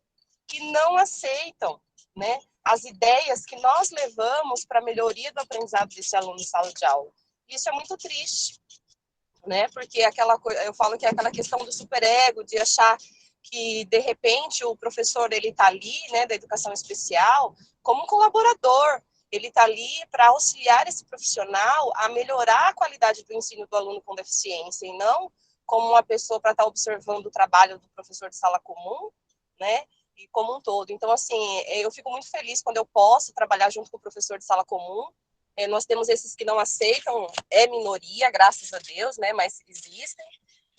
que não aceitam, né, as ideias que nós levamos para a melhoria do aprendizado desse aluno em sala de aula. Isso é muito triste, né, porque eu falo que é aquela questão do superego, de achar que, de repente, o professor ele está ali, né, da educação especial, como um colaborador. Ele está ali para auxiliar esse profissional a melhorar a qualidade do ensino do aluno com deficiência, e não como uma pessoa para estar observando o trabalho do professor de sala comum, né, e como um todo. Então, assim, eu fico muito feliz quando eu posso trabalhar junto com o professor de sala comum. Nós temos esses que não aceitam, é minoria, graças a Deus, né, mas existem.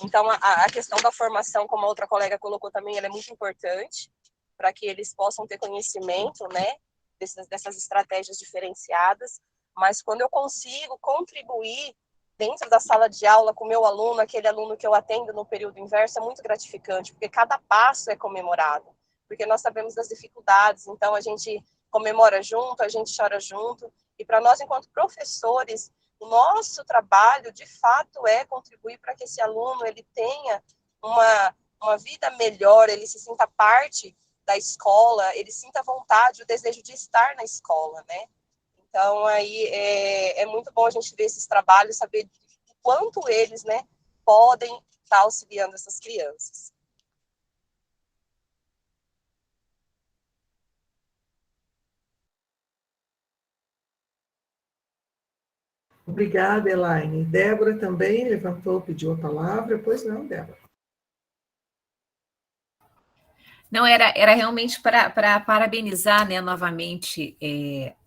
Então, a questão da formação, como a outra colega colocou também, ela é muito importante para que eles possam ter conhecimento, né, dessas estratégias diferenciadas. Mas quando eu consigo contribuir dentro da sala de aula com o meu aluno, aquele aluno que eu atendo no período inverso, é muito gratificante, porque cada passo é comemorado, porque nós sabemos das dificuldades, então a gente comemora junto, a gente chora junto, e para nós, enquanto professores, o nosso trabalho, de fato, é contribuir para que esse aluno ele tenha uma vida melhor, ele se sinta parte da escola, ele sinta vontade, o desejo de estar na escola, né? Então, aí, é muito bom a gente ver esses trabalhos, saber o quanto eles, né, podem estar auxiliando essas crianças.
Obrigada, Elaine. Débora também levantou, pediu a palavra. Pois não, Débora.
Não, era realmente para parabenizar, né, novamente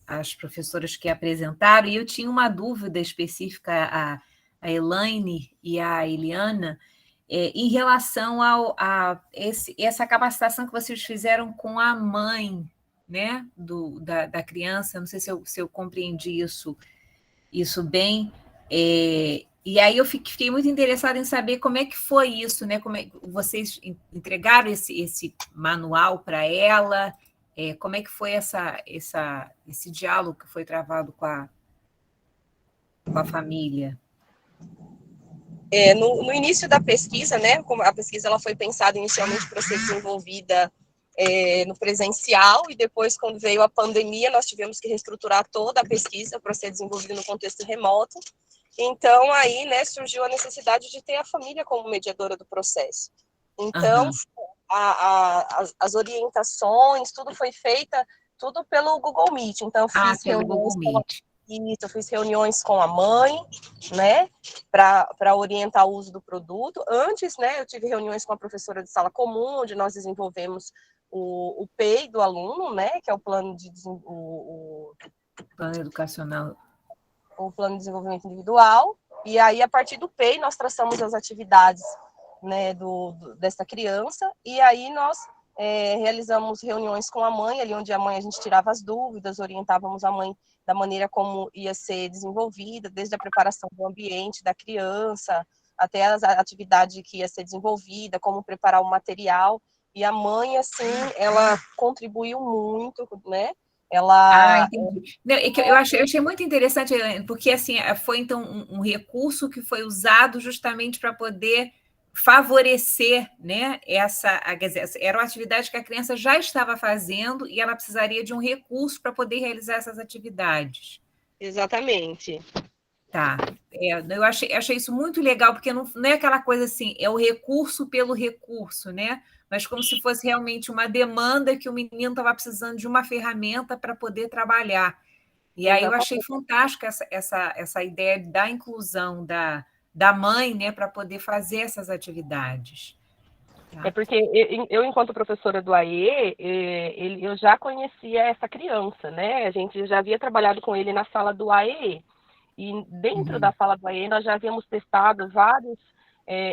as professoras que apresentaram, e eu tinha uma dúvida específica a Elaine e a Eliana, em relação a essa capacitação que vocês fizeram com a mãe, né, da criança. Não sei se eu compreendi isso bem. E aí eu fiquei muito interessada em saber como é que foi isso, né? Como é que vocês entregaram esse manual para ela? Como é que foi esse diálogo que foi travado com a família?
No início da pesquisa, né? Como a pesquisa ela foi pensada inicialmente para ser desenvolvida no presencial, e depois, quando veio a pandemia, nós tivemos que reestruturar toda a pesquisa para ser desenvolvida no contexto remoto. Então, aí, né, surgiu a necessidade de ter a família como mediadora do processo. Então, as orientações, tudo foi feita, tudo pelo Google Meet. Então, eu fiz reuniões com a mãe, né, para orientar o uso do produto. Antes, né, eu tive reuniões com a professora de sala comum, onde nós desenvolvemos o PEI do aluno, né, que é o plano
plano educacional,
o plano de desenvolvimento individual. E aí, a partir do PEI, nós traçamos as atividades, né, dessa criança, e aí nós realizamos reuniões com a mãe, ali onde a gente tirava as dúvidas, orientávamos a mãe da maneira como ia ser desenvolvida, desde a preparação do ambiente da criança, até a atividade que ia ser desenvolvida, como preparar o material. E a mãe, assim, ela contribuiu muito, né?
Entendi. Não, eu achei muito interessante, Helena, porque assim, foi então um recurso que foi usado justamente para poder favorecer, né, quer dizer, era uma atividade que a criança já estava fazendo e ela precisaria de um recurso para poder realizar essas atividades.
Exatamente.
Tá. Eu achei isso muito legal, porque não é aquela coisa assim, é o recurso pelo recurso, né? Mas como se fosse realmente uma demanda que o menino estava precisando de uma ferramenta para poder trabalhar. E aí eu achei fantástica essa ideia da inclusão da mãe, né, para poder fazer essas atividades.
Tá? Porque eu, enquanto professora do AE, eu já conhecia essa criança, né? A gente já havia trabalhado com ele na sala do AE. E dentro da sala do AE, nós já havíamos testado vários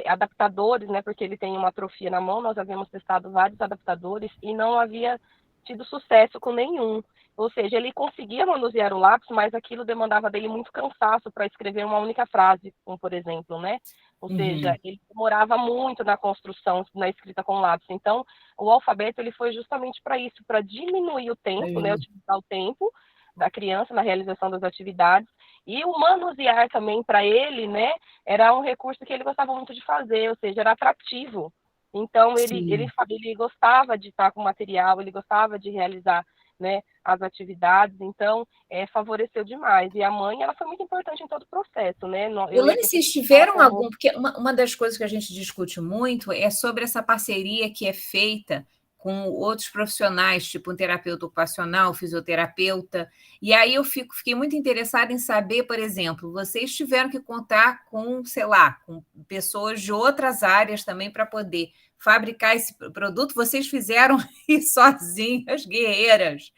adaptadores, né? Porque ele tem uma atrofia na mão, nós havíamos testado vários adaptadores e não havia tido sucesso com nenhum. Ou seja, ele conseguia manusear o lápis, mas aquilo demandava dele muito cansaço para escrever uma única frase, como por exemplo, né? Ou seja, ele demorava muito na construção, na escrita com lápis. Então, o alfabeto ele foi justamente para isso, para diminuir o tempo, né? Utilizar o tempo da criança na realização das atividades, e o manusear também para ele, né, era um recurso que ele gostava muito de fazer, ou seja, era atrativo. Então, ele gostava de estar com material, ele gostava de realizar né, as atividades, então favoreceu demais. E a mãe, ela foi muito importante em todo o processo, né?
Elaine, vocês tiveram algum... Porque uma das coisas que a gente discute muito é sobre essa parceria que é feita com outros profissionais, tipo um terapeuta ocupacional, fisioterapeuta, e aí eu fiquei muito interessada em saber, por exemplo, vocês tiveram que contar com, sei lá, com pessoas de outras áreas também para poder fabricar esse produto, vocês fizeram isso sozinhas, guerreiras,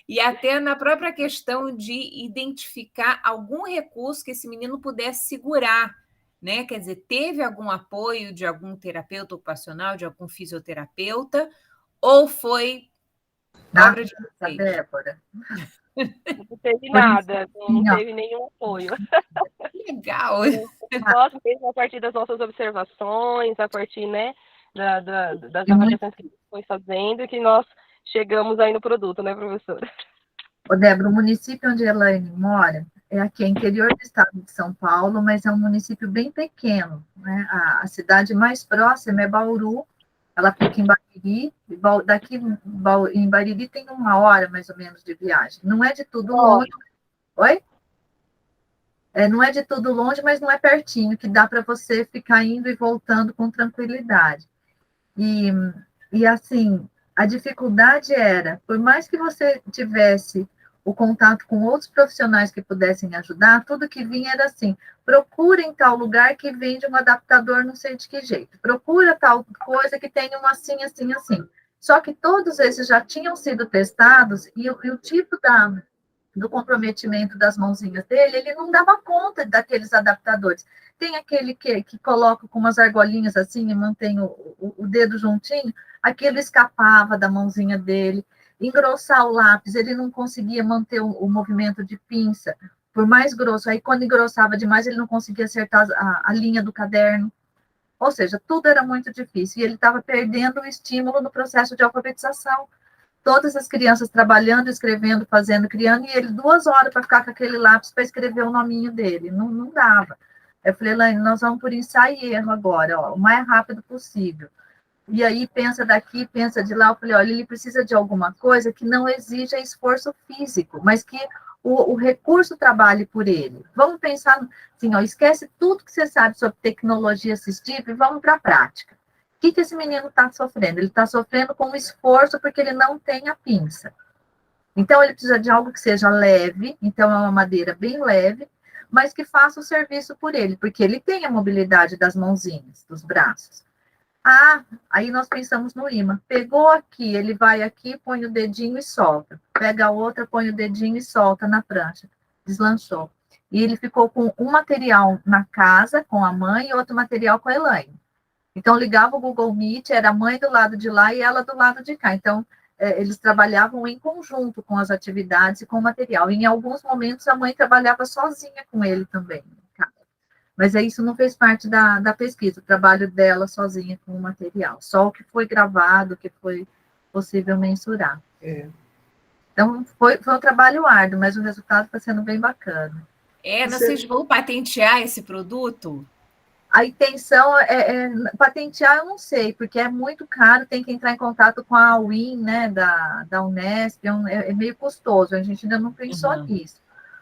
e até na própria questão de identificar algum recurso que esse menino pudesse segurar, né? Quer dizer, teve algum apoio de algum terapeuta ocupacional, de algum fisioterapeuta, ou foi obra de vocês?
Débora.
Não teve nada, não teve nenhum apoio.
Legal!
Nós mesmo, a partir das nossas observações, a partir, né, das avaliações que a gente foi fazendo, que nós chegamos aí no produto, né, professora?
Ô, Débora, o município onde a Elaine mora é aqui, interior do estado de São Paulo, mas é um município bem pequeno, né? A cidade mais próxima é Bauru, ela fica em Bariri, daqui em Bariri tem 1 hora, mais ou menos, de viagem. Não é de tudo longe. Oi? Não é de tudo longe, mas não é pertinho, que dá para você ficar indo e voltando com tranquilidade. E assim, a dificuldade era, por mais que você tivesse o contato com outros profissionais que pudessem ajudar, tudo que vinha era assim, procura em tal lugar que vende um adaptador não sei de que jeito, procura tal coisa que tenha um assim, assim, assim. Só que todos esses já tinham sido testados e o tipo do comprometimento das mãozinhas dele, ele não dava conta daqueles adaptadores. Tem aquele que coloca com umas argolinhas assim e mantém o dedo juntinho, aquilo escapava da mãozinha dele. Engrossar o lápis, ele não conseguia manter o movimento de pinça, por mais grosso. Aí, quando engrossava demais, ele não conseguia acertar a linha do caderno. Ou seja, tudo era muito difícil. E ele estava perdendo o estímulo no processo de alfabetização. Todas as crianças trabalhando, escrevendo, fazendo, criando, e ele 2 horas para ficar com aquele lápis para escrever o nominho dele. Não dava. Eu falei, Elaine, nós vamos por ensaio e erro agora, ó, o mais rápido possível. E aí, pensa daqui, pensa de lá. Eu falei, olha, ele precisa de alguma coisa que não exija esforço físico, mas que o recurso trabalhe por ele. Vamos pensar assim, ó, esquece tudo que você sabe sobre tecnologia assistiva e vamos para a prática. O que esse menino está sofrendo? Ele está sofrendo com esforço porque ele não tem a pinça. Então, ele precisa de algo que seja leve, então é uma madeira bem leve, mas que faça o serviço por ele, porque ele tem a mobilidade das mãozinhas, dos braços. Aí nós pensamos no imã. Pegou aqui, ele vai aqui, põe o dedinho e solta. Pega a outra, põe o dedinho e solta na prancha. Deslanchou. E ele ficou com um material na casa, com a mãe, e outro material com a Elaine. Então, ligava o Google Meet, era a mãe do lado de lá e ela do lado de cá. Então, eles trabalhavam em conjunto com as atividades e com o material. E, em alguns momentos, a mãe trabalhava sozinha com ele também. Mas isso não fez parte da pesquisa, o trabalho dela sozinha com o material. Só o que foi gravado, o que foi possível mensurar. Então, foi um trabalho árduo, mas o resultado está sendo bem bacana.
Vocês vão patentear esse produto?
A intenção patentear, eu não sei, porque é muito caro, tem que entrar em contato com a UIN, né, da Unesp, é meio custoso, a gente ainda não pensou nisso.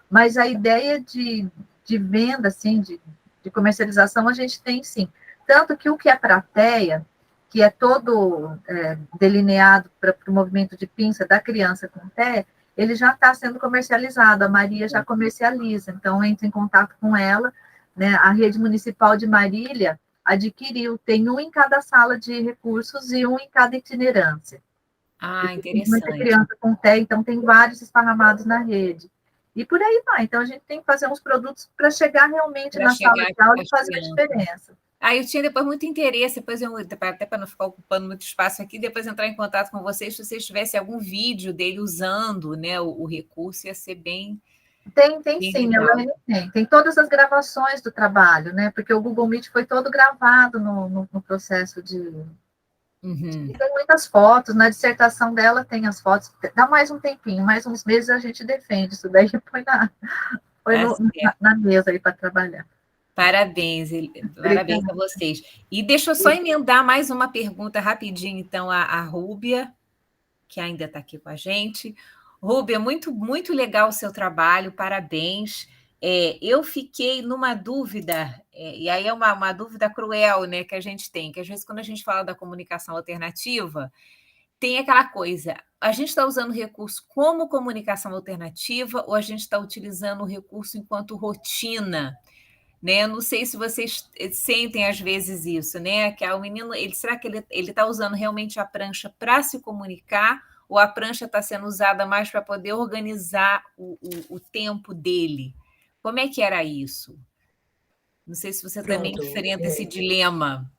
Mas a ideia de venda, assim, de comercialização, a gente tem sim. Tanto que o que é prateia, que é todo delineado para o movimento de pinça da criança com pé, ele já está sendo comercializado, a Maria já comercializa, então entra em contato com ela, né? A rede municipal de Marília adquiriu, tem um em cada sala de recursos e um em cada itinerância.
Interessante.
Tem muita criança com pé, então tem vários esparramados na rede. E por aí vai. Então, a gente tem que fazer uns produtos para chegar realmente na sala de aula e fazer a diferença.
Eu tinha depois muito interesse, até para não ficar ocupando muito espaço aqui, depois entrar em contato com vocês, se vocês tivessem algum vídeo dele usando, né, o recurso, ia ser bem...
Tem sim, tem todas as gravações do trabalho, né, porque o Google Meet foi todo gravado no processo de... E tem muitas fotos, na dissertação dela tem as fotos, dá mais um tempinho, mais uns meses a gente defende isso daí, põe na mesa aí para trabalhar.
Parabéns a vocês. E deixa eu só emendar mais uma pergunta rapidinho, então, a Rúbia, que ainda está aqui com a gente. Rúbia, muito legal o seu trabalho, parabéns. Eu fiquei numa dúvida, e aí é uma dúvida cruel, né, que a gente tem, que às vezes quando a gente fala da comunicação alternativa, tem aquela coisa, a gente está usando o recurso como comunicação alternativa ou a gente está utilizando o recurso enquanto rotina? Né? Não sei se vocês sentem às vezes isso, né? Que o menino, será que ele está usando realmente a prancha para se comunicar ou a prancha está sendo usada mais para poder organizar o tempo dele? Como é que era isso? Não sei se você também
Pronto,
enfrenta esse dilema.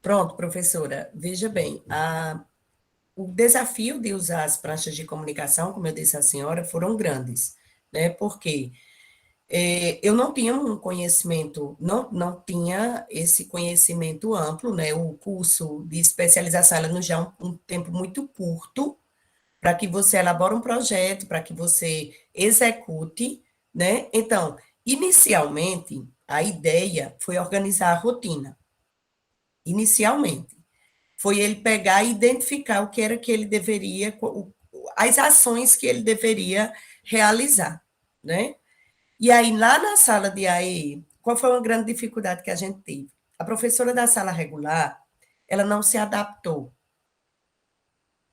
pronto, professora. Veja bem, o desafio de usar as pranchas de comunicação, como eu disse à senhora, foram grandes, né? Porque eu não tinha um conhecimento, não tinha esse conhecimento amplo, né? O curso de especialização, ela nos dá um tempo muito curto para que você elabore um projeto, para que você execute, né? Então, inicialmente, a ideia foi organizar a rotina. Inicialmente. Foi ele pegar e identificar o que era que ele deveria, as ações que ele deveria realizar, né? E aí, lá na sala de AE, qual foi uma grande dificuldade que a gente teve? A professora da sala regular, ela não se adaptou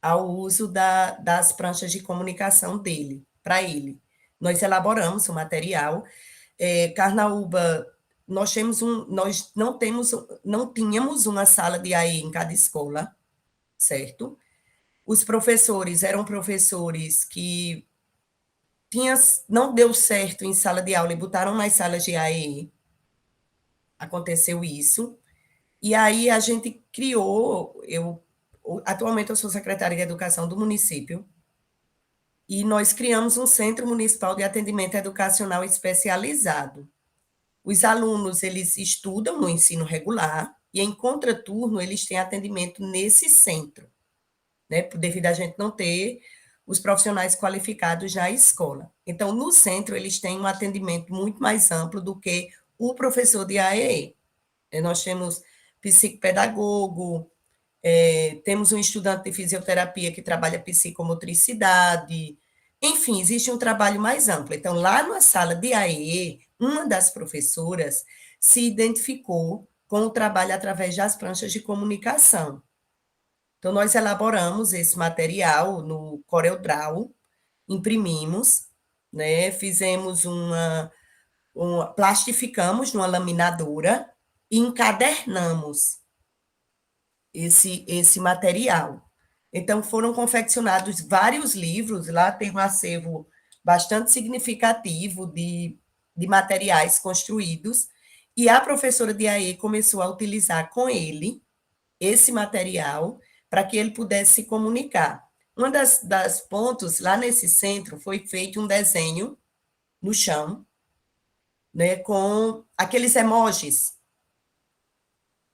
ao uso das pranchas de comunicação dele, para ele. Nós elaboramos o material, Carnaúba, nós não tínhamos uma sala de AE em cada escola, certo? Os professores eram professores que não deu certo em sala de aula e botaram nas salas de AE. Aconteceu isso. E aí a gente criou, atualmente eu sou secretária de Educação do município, e nós criamos um Centro Municipal de Atendimento Educacional Especializado. Os alunos, eles estudam no ensino regular, e em contraturno eles têm atendimento nesse centro, né, devido a gente não ter os profissionais qualificados na escola. Então, no centro, eles têm um atendimento muito mais amplo do que o professor de AEE. Nós temos psicopedagogo, temos um estudante de fisioterapia que trabalha psicomotricidade, enfim, existe um trabalho mais amplo. Então, lá na sala de AEE, uma das professoras se identificou com o trabalho através das pranchas de comunicação. Então, nós elaboramos esse material no CorelDRAW, imprimimos, né, fizemos plastificamos numa laminadora e encadernamos esse material. Então, foram confeccionados vários livros, lá tem um acervo bastante significativo de materiais construídos, e a professora de AE começou a utilizar com ele esse material para que ele pudesse se comunicar. Uma das pontos, lá nesse centro, foi feito um desenho no chão, né, com aqueles emojis,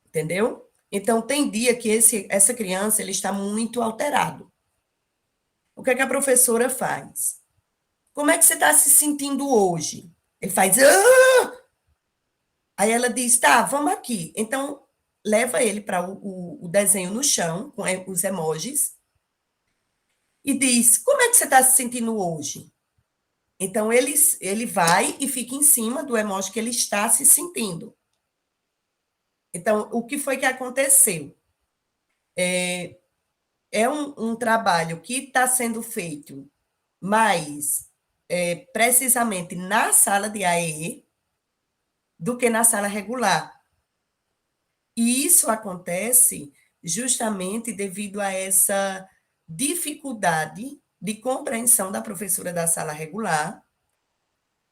entendeu? Então, tem dia que essa criança ele está muito alterado. O que é que a professora faz? Como é que você está se sentindo hoje? Ele faz... Ah! Aí ela diz, tá, vamos aqui. Então, leva ele para o desenho no chão, com os emojis, e diz, como é que você está se sentindo hoje? Então, ele vai e fica em cima do emoji que ele está se sentindo. Então, o que foi que aconteceu? É um trabalho que está sendo feito mais precisamente na sala de AE do que na sala regular. E isso acontece justamente devido a essa dificuldade de compreensão da professora da sala regular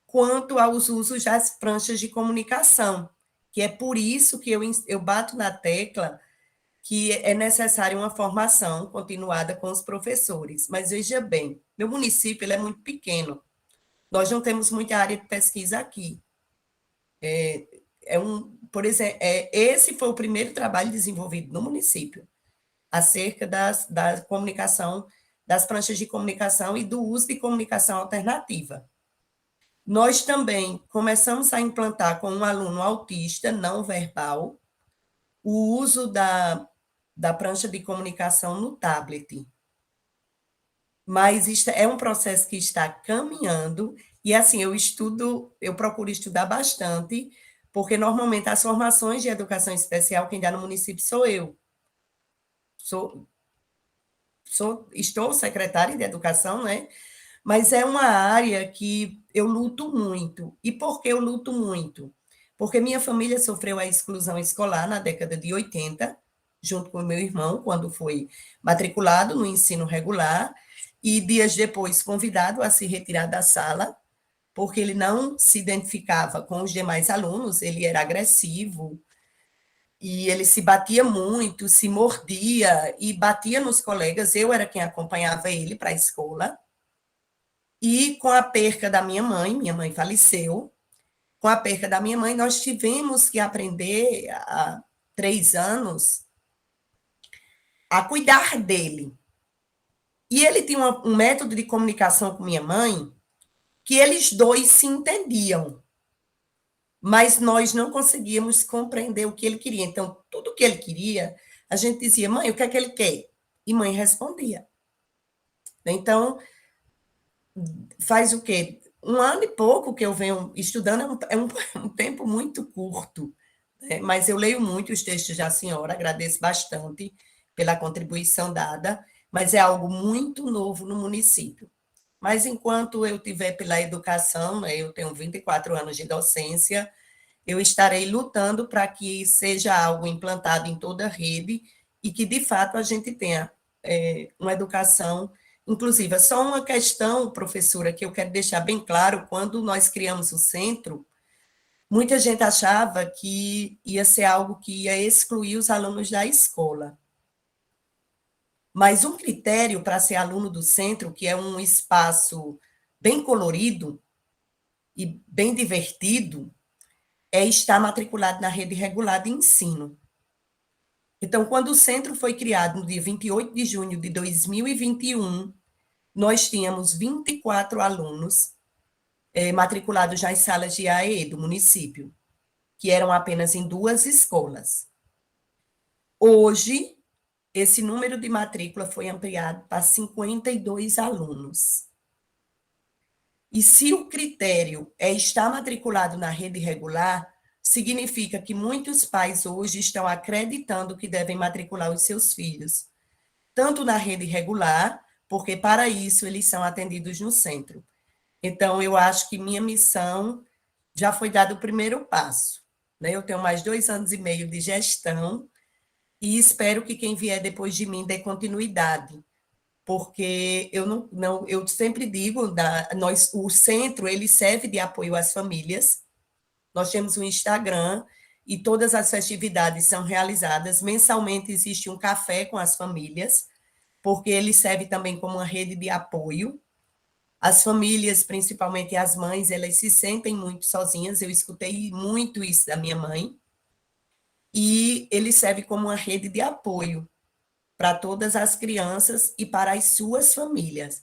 quanto aos usos das pranchas de comunicação, que é por isso que eu bato na tecla que é necessária uma formação continuada com os professores. Mas veja bem, meu município ele é muito pequeno, nós não temos muita área de pesquisa aqui. Por exemplo, esse foi o primeiro trabalho desenvolvido no município, acerca da comunicação, das pranchas de comunicação e do uso de comunicação alternativa. Nós também começamos a implantar com um aluno autista não verbal o uso da prancha de comunicação no tablet. mas é um processo que está caminhando, e assim, eu procuro estudar bastante, porque normalmente as formações de educação especial, quem dá no município sou eu. Estou secretária de educação, né? Mas é uma área que eu luto muito. E por que eu luto muito? Porque minha família sofreu a exclusão escolar na década de 80, junto com o meu irmão, quando foi matriculado no ensino regular, e dias depois convidado a se retirar da sala, porque ele não se identificava com os demais alunos, ele era agressivo, e ele se batia muito, se mordia e batia nos colegas. Eu era quem acompanhava ele para a escola. E com a perca da minha mãe faleceu, com a perca da minha mãe, nós tivemos que aprender há 3 anos a cuidar dele. E ele tinha um método de comunicação com minha mãe que eles dois se entendiam, mas nós não conseguíamos compreender o que ele queria. Então, tudo que ele queria, a gente dizia, mãe, o que é que ele quer? E mãe respondia. Então, faz o quê? 1 ano e pouco que eu venho estudando, é um tempo muito curto, né? Mas eu leio muito os textos da senhora, agradeço bastante pela contribuição dada, mas é algo muito novo no município. Mas enquanto eu tiver pela educação, né, eu tenho 24 anos de docência, eu estarei lutando para que seja algo implantado em toda a rede e que, de fato, a gente tenha uma educação inclusive. É só uma questão, professora, que eu quero deixar bem claro: quando nós criamos o centro, muita gente achava que ia ser algo que ia excluir os alunos da escola. Mas um critério para ser aluno do centro, que é um espaço bem colorido e bem divertido, é estar matriculado na rede regular de ensino. Então, quando o centro foi criado no dia 28 de junho de 2021, nós tínhamos 24 alunos matriculados nas salas de AE do município, que eram apenas em 2 escolas. Hoje, esse número de matrícula foi ampliado para 52 alunos. E se o critério é estar matriculado na rede regular, significa que muitos pais hoje estão acreditando que devem matricular os seus filhos, tanto na rede regular, porque para isso eles são atendidos no centro. Então, eu acho que minha missão já foi dado o primeiro passo, né? Eu tenho mais 2 anos e meio de gestão e espero que quem vier depois de mim dê continuidade, porque eu sempre digo, o centro ele serve de apoio às famílias. Nós temos um Instagram e todas as festividades são realizadas. Mensalmente existe um café com as famílias, porque ele serve também como uma rede de apoio. As famílias, principalmente as mães, elas se sentem muito sozinhas. Eu escutei muito isso da minha mãe. E ele serve como uma rede de apoio para todas as crianças e para as suas famílias.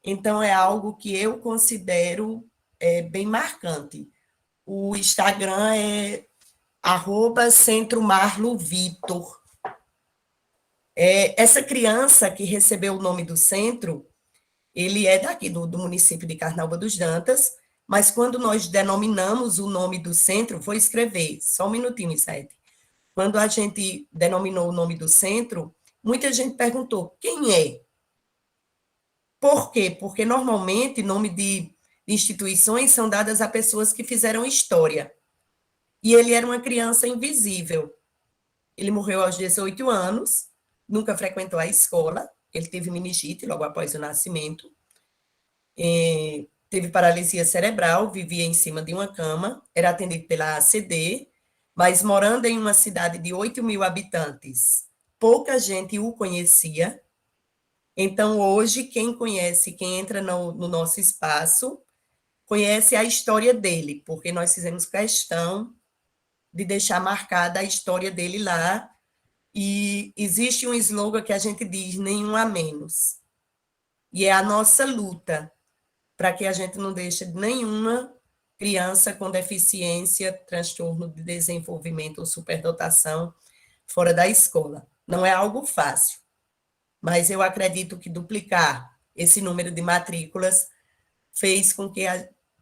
Então, é algo que eu considero bem marcante. O Instagram é @centromarlovitor. Essa criança que recebeu o nome do centro, ele é daqui do município de Carnaúba dos Dantas, mas quando nós denominamos o nome do centro, vou escrever, só um minutinho, Isete. Quando a gente denominou o nome do centro, muita gente perguntou, quem é? Por quê? Porque normalmente nome de instituições são dadas a pessoas que fizeram história. E ele era uma criança invisível. Ele morreu aos 18 anos, nunca frequentou a escola, ele teve meningite logo após o nascimento, teve paralisia cerebral, vivia em cima de uma cama, era atendido pela ACD, mas morando em uma cidade de 8.000 habitantes, pouca gente o conhecia. Então, hoje, quem conhece, quem entra no nosso espaço, conhece a história dele, porque nós fizemos questão de deixar marcada a história dele lá, e existe um slogan que a gente diz, nenhum a menos. E é a nossa luta para que a gente não deixe nenhuma criança com deficiência, transtorno de desenvolvimento ou superdotação fora da escola. Não é algo fácil, mas eu acredito que duplicar esse número de matrículas fez com que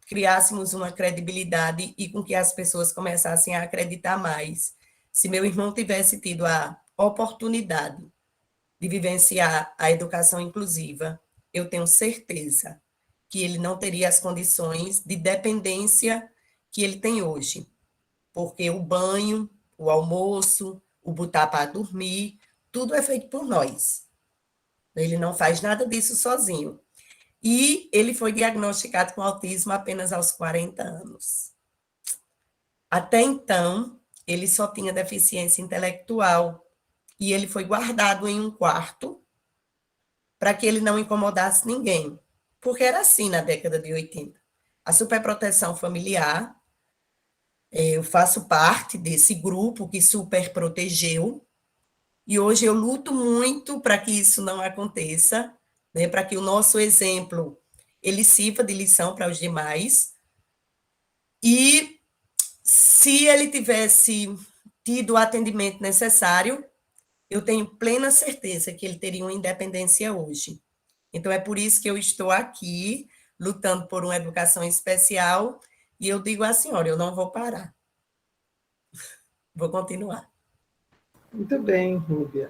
criássemos uma credibilidade e com que as pessoas começassem a acreditar mais. Se meu irmão tivesse tido a oportunidade de vivenciar a educação inclusiva, eu tenho certeza que ele não teria as condições de dependência que ele tem hoje, porque o banho, o almoço, o botar para dormir, tudo é feito por nós. Ele não faz nada disso sozinho. E ele foi diagnosticado com autismo apenas aos 40 anos. Até então, ele só tinha deficiência intelectual e ele foi guardado em um quarto para que ele não incomodasse ninguém, porque era assim na década de 80. A superproteção familiar, eu faço parte desse grupo que superprotegeu, e hoje eu luto muito para que isso não aconteça, né, para que o nosso exemplo ele sirva de lição para os demais. E se ele tivesse tido o atendimento necessário, eu tenho plena certeza que ele teria uma independência hoje. Então, é por isso que eu estou aqui, lutando por uma educação especial, e eu digo à senhora, eu não vou parar. Vou continuar.
Muito bem, Rúbia.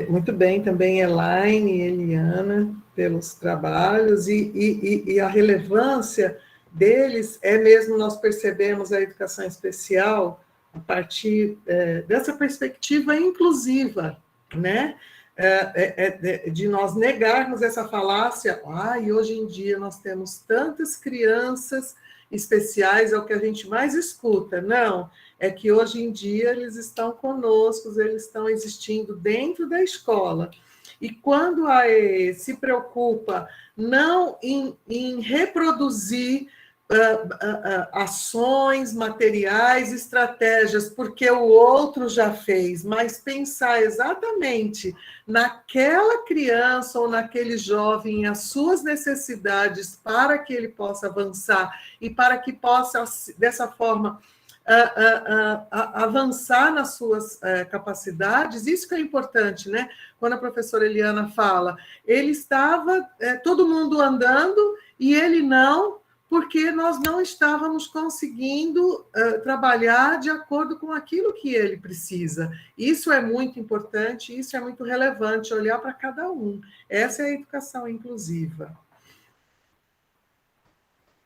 Muito bem também, Elaine e Eliana, pelos trabalhos, e a relevância deles é mesmo nós percebemos a educação especial a partir dessa perspectiva inclusiva, né? De nós negarmos essa falácia, e hoje em dia nós temos tantas crianças especiais, é o que a gente mais escuta. Não, é que hoje em dia eles estão conosco, eles estão existindo dentro da escola. E quando a AEE se preocupa não em reproduzir ações, materiais, estratégias, porque o outro já fez, mas pensar exatamente naquela criança ou naquele jovem, as suas necessidades para que ele possa avançar e para que possa, dessa forma, avançar nas suas capacidades, isso que é importante, né? Quando a professora Eliana fala, ele estava, todo mundo andando, e ele não, porque nós não estávamos conseguindo trabalhar de acordo com aquilo que ele precisa. Isso é muito importante, isso é muito relevante, olhar para cada um. Essa é a educação inclusiva.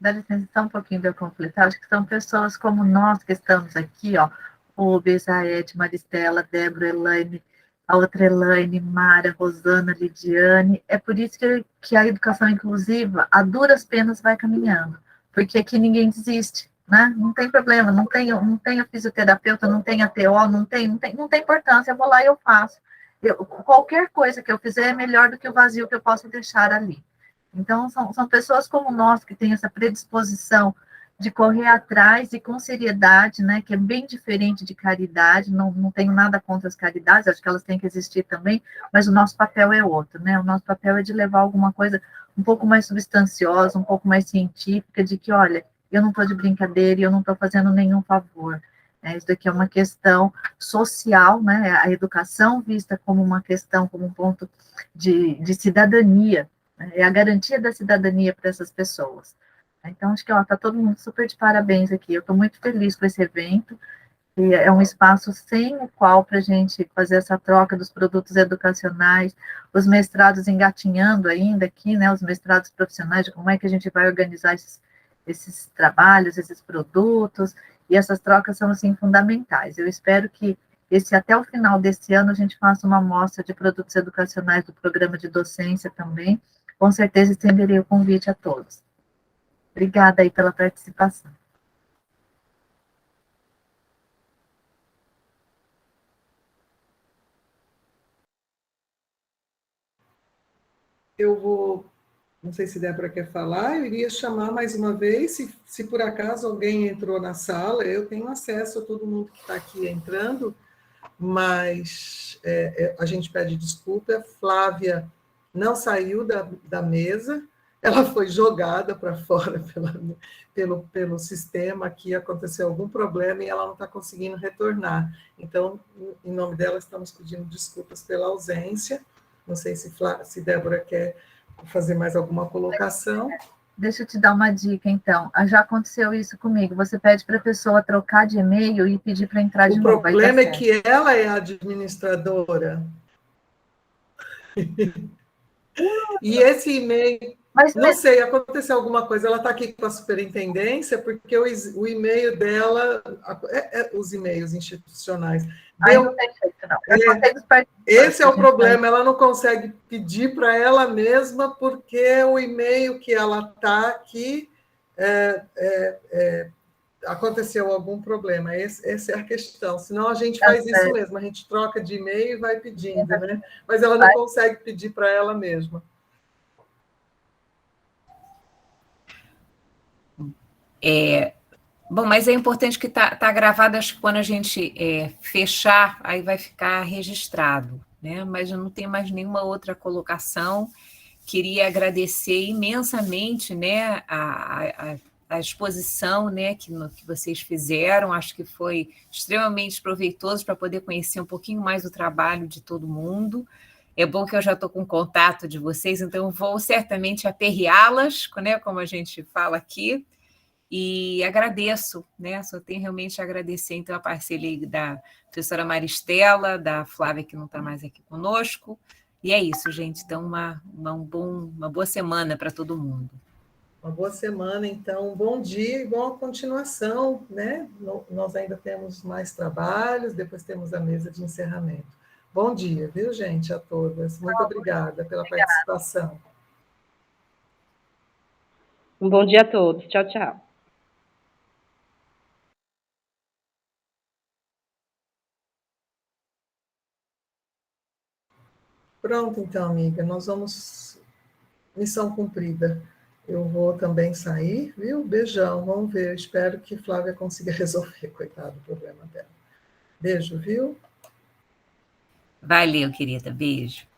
Dá licença só um pouquinho de eu completar, acho que são pessoas como nós que estamos aqui, ó, o Bezaed, Maristela, Débora, Elaine, a outra Elaine, Mara, Rosana, Lidiane. É por isso que a educação inclusiva, a duras penas, vai caminhando, porque aqui ninguém desiste, né? Não tem problema, não tem a fisioterapeuta, não tem a TO, não tem importância, eu vou lá e eu faço. Qualquer coisa que eu fizer é melhor do que o vazio que eu posso deixar ali. Então, são pessoas como nós que têm essa predisposição de correr atrás e com seriedade, né, que é bem diferente de caridade. Não tenho nada contra as caridades, acho que elas têm que existir também, mas o nosso papel é outro, né? O nosso papel é de levar alguma coisa um pouco mais substanciosa, um pouco mais científica, de que, olha, eu não estou de brincadeira e eu não estou fazendo nenhum favor. Isso daqui é uma questão social, né? A educação vista como uma questão, como um ponto de cidadania, é a garantia da cidadania para essas pessoas. Então, acho que está todo mundo super de parabéns aqui. Eu estou muito feliz com esse evento, e é um espaço sem o qual para a gente fazer essa troca dos produtos educacionais, os mestrados engatinhando ainda aqui, né, os mestrados profissionais, de como é que a gente vai organizar esses trabalhos, esses produtos, e essas trocas são, assim, fundamentais. Eu espero que até o final desse ano a gente faça uma amostra de produtos educacionais do programa de docência também. Com certeza estenderei o convite a todos. Obrigada aí pela participação.
Eu vou, não sei se Débora quer falar, eu iria chamar mais uma vez, se por acaso alguém entrou na sala, eu tenho acesso a todo mundo que está aqui entrando, mas a gente pede desculpa, a Flávia não saiu da mesa, ela foi jogada para fora pelo sistema, que aconteceu algum problema e ela não está conseguindo retornar. Então, em nome dela, estamos pedindo desculpas pela ausência, Não sei se Débora quer fazer mais alguma colocação.
Deixa eu te dar uma dica, então. Já aconteceu isso comigo. Você pede para a pessoa trocar de e-mail e pedir para entrar de novo.
O problema é que ela é a administradora. E esse e-mail, não sei, aconteceu alguma coisa, ela está aqui com a superintendência, porque o e-mail dela, os e-mails institucionais.
Não tem jeito, não.
Esse é o problema, ela não consegue pedir para ela mesma, porque o e-mail que ela está aqui aconteceu algum problema. Essa é a questão. Senão a gente faz isso mesmo, a gente troca de e-mail e vai pedindo, né? Mas ela não consegue pedir para ela mesma.
Bom, mas é importante que tá gravado, acho que quando a gente fechar, aí vai ficar registrado, né? Mas eu não tenho mais nenhuma outra colocação. Queria agradecer imensamente, né, a exposição, né, que vocês fizeram. Acho que foi extremamente proveitoso para poder conhecer um pouquinho mais do trabalho de todo mundo. É bom que eu já estou com contato de vocês, então vou certamente aperreá-las, né, como a gente fala aqui. E agradeço, né? Só tenho realmente a agradecer, então, a parceria da professora Maristela, da Flávia, que não está mais aqui conosco. E é isso, gente. Então, uma boa semana para todo mundo.
Uma boa semana, então, um bom dia e boa continuação, né? Nós ainda temos mais trabalhos, depois temos a mesa de encerramento. Bom dia, viu, gente, a todas. Muito obrigada pela participação.
Um bom dia a todos. Tchau, tchau.
Pronto, então, amiga, nós vamos... Missão cumprida. Eu vou também sair, viu? Beijão, vamos ver. Eu espero que Flávia consiga resolver, coitado, o problema dela. Beijo, viu?
Valeu, querida. Beijo.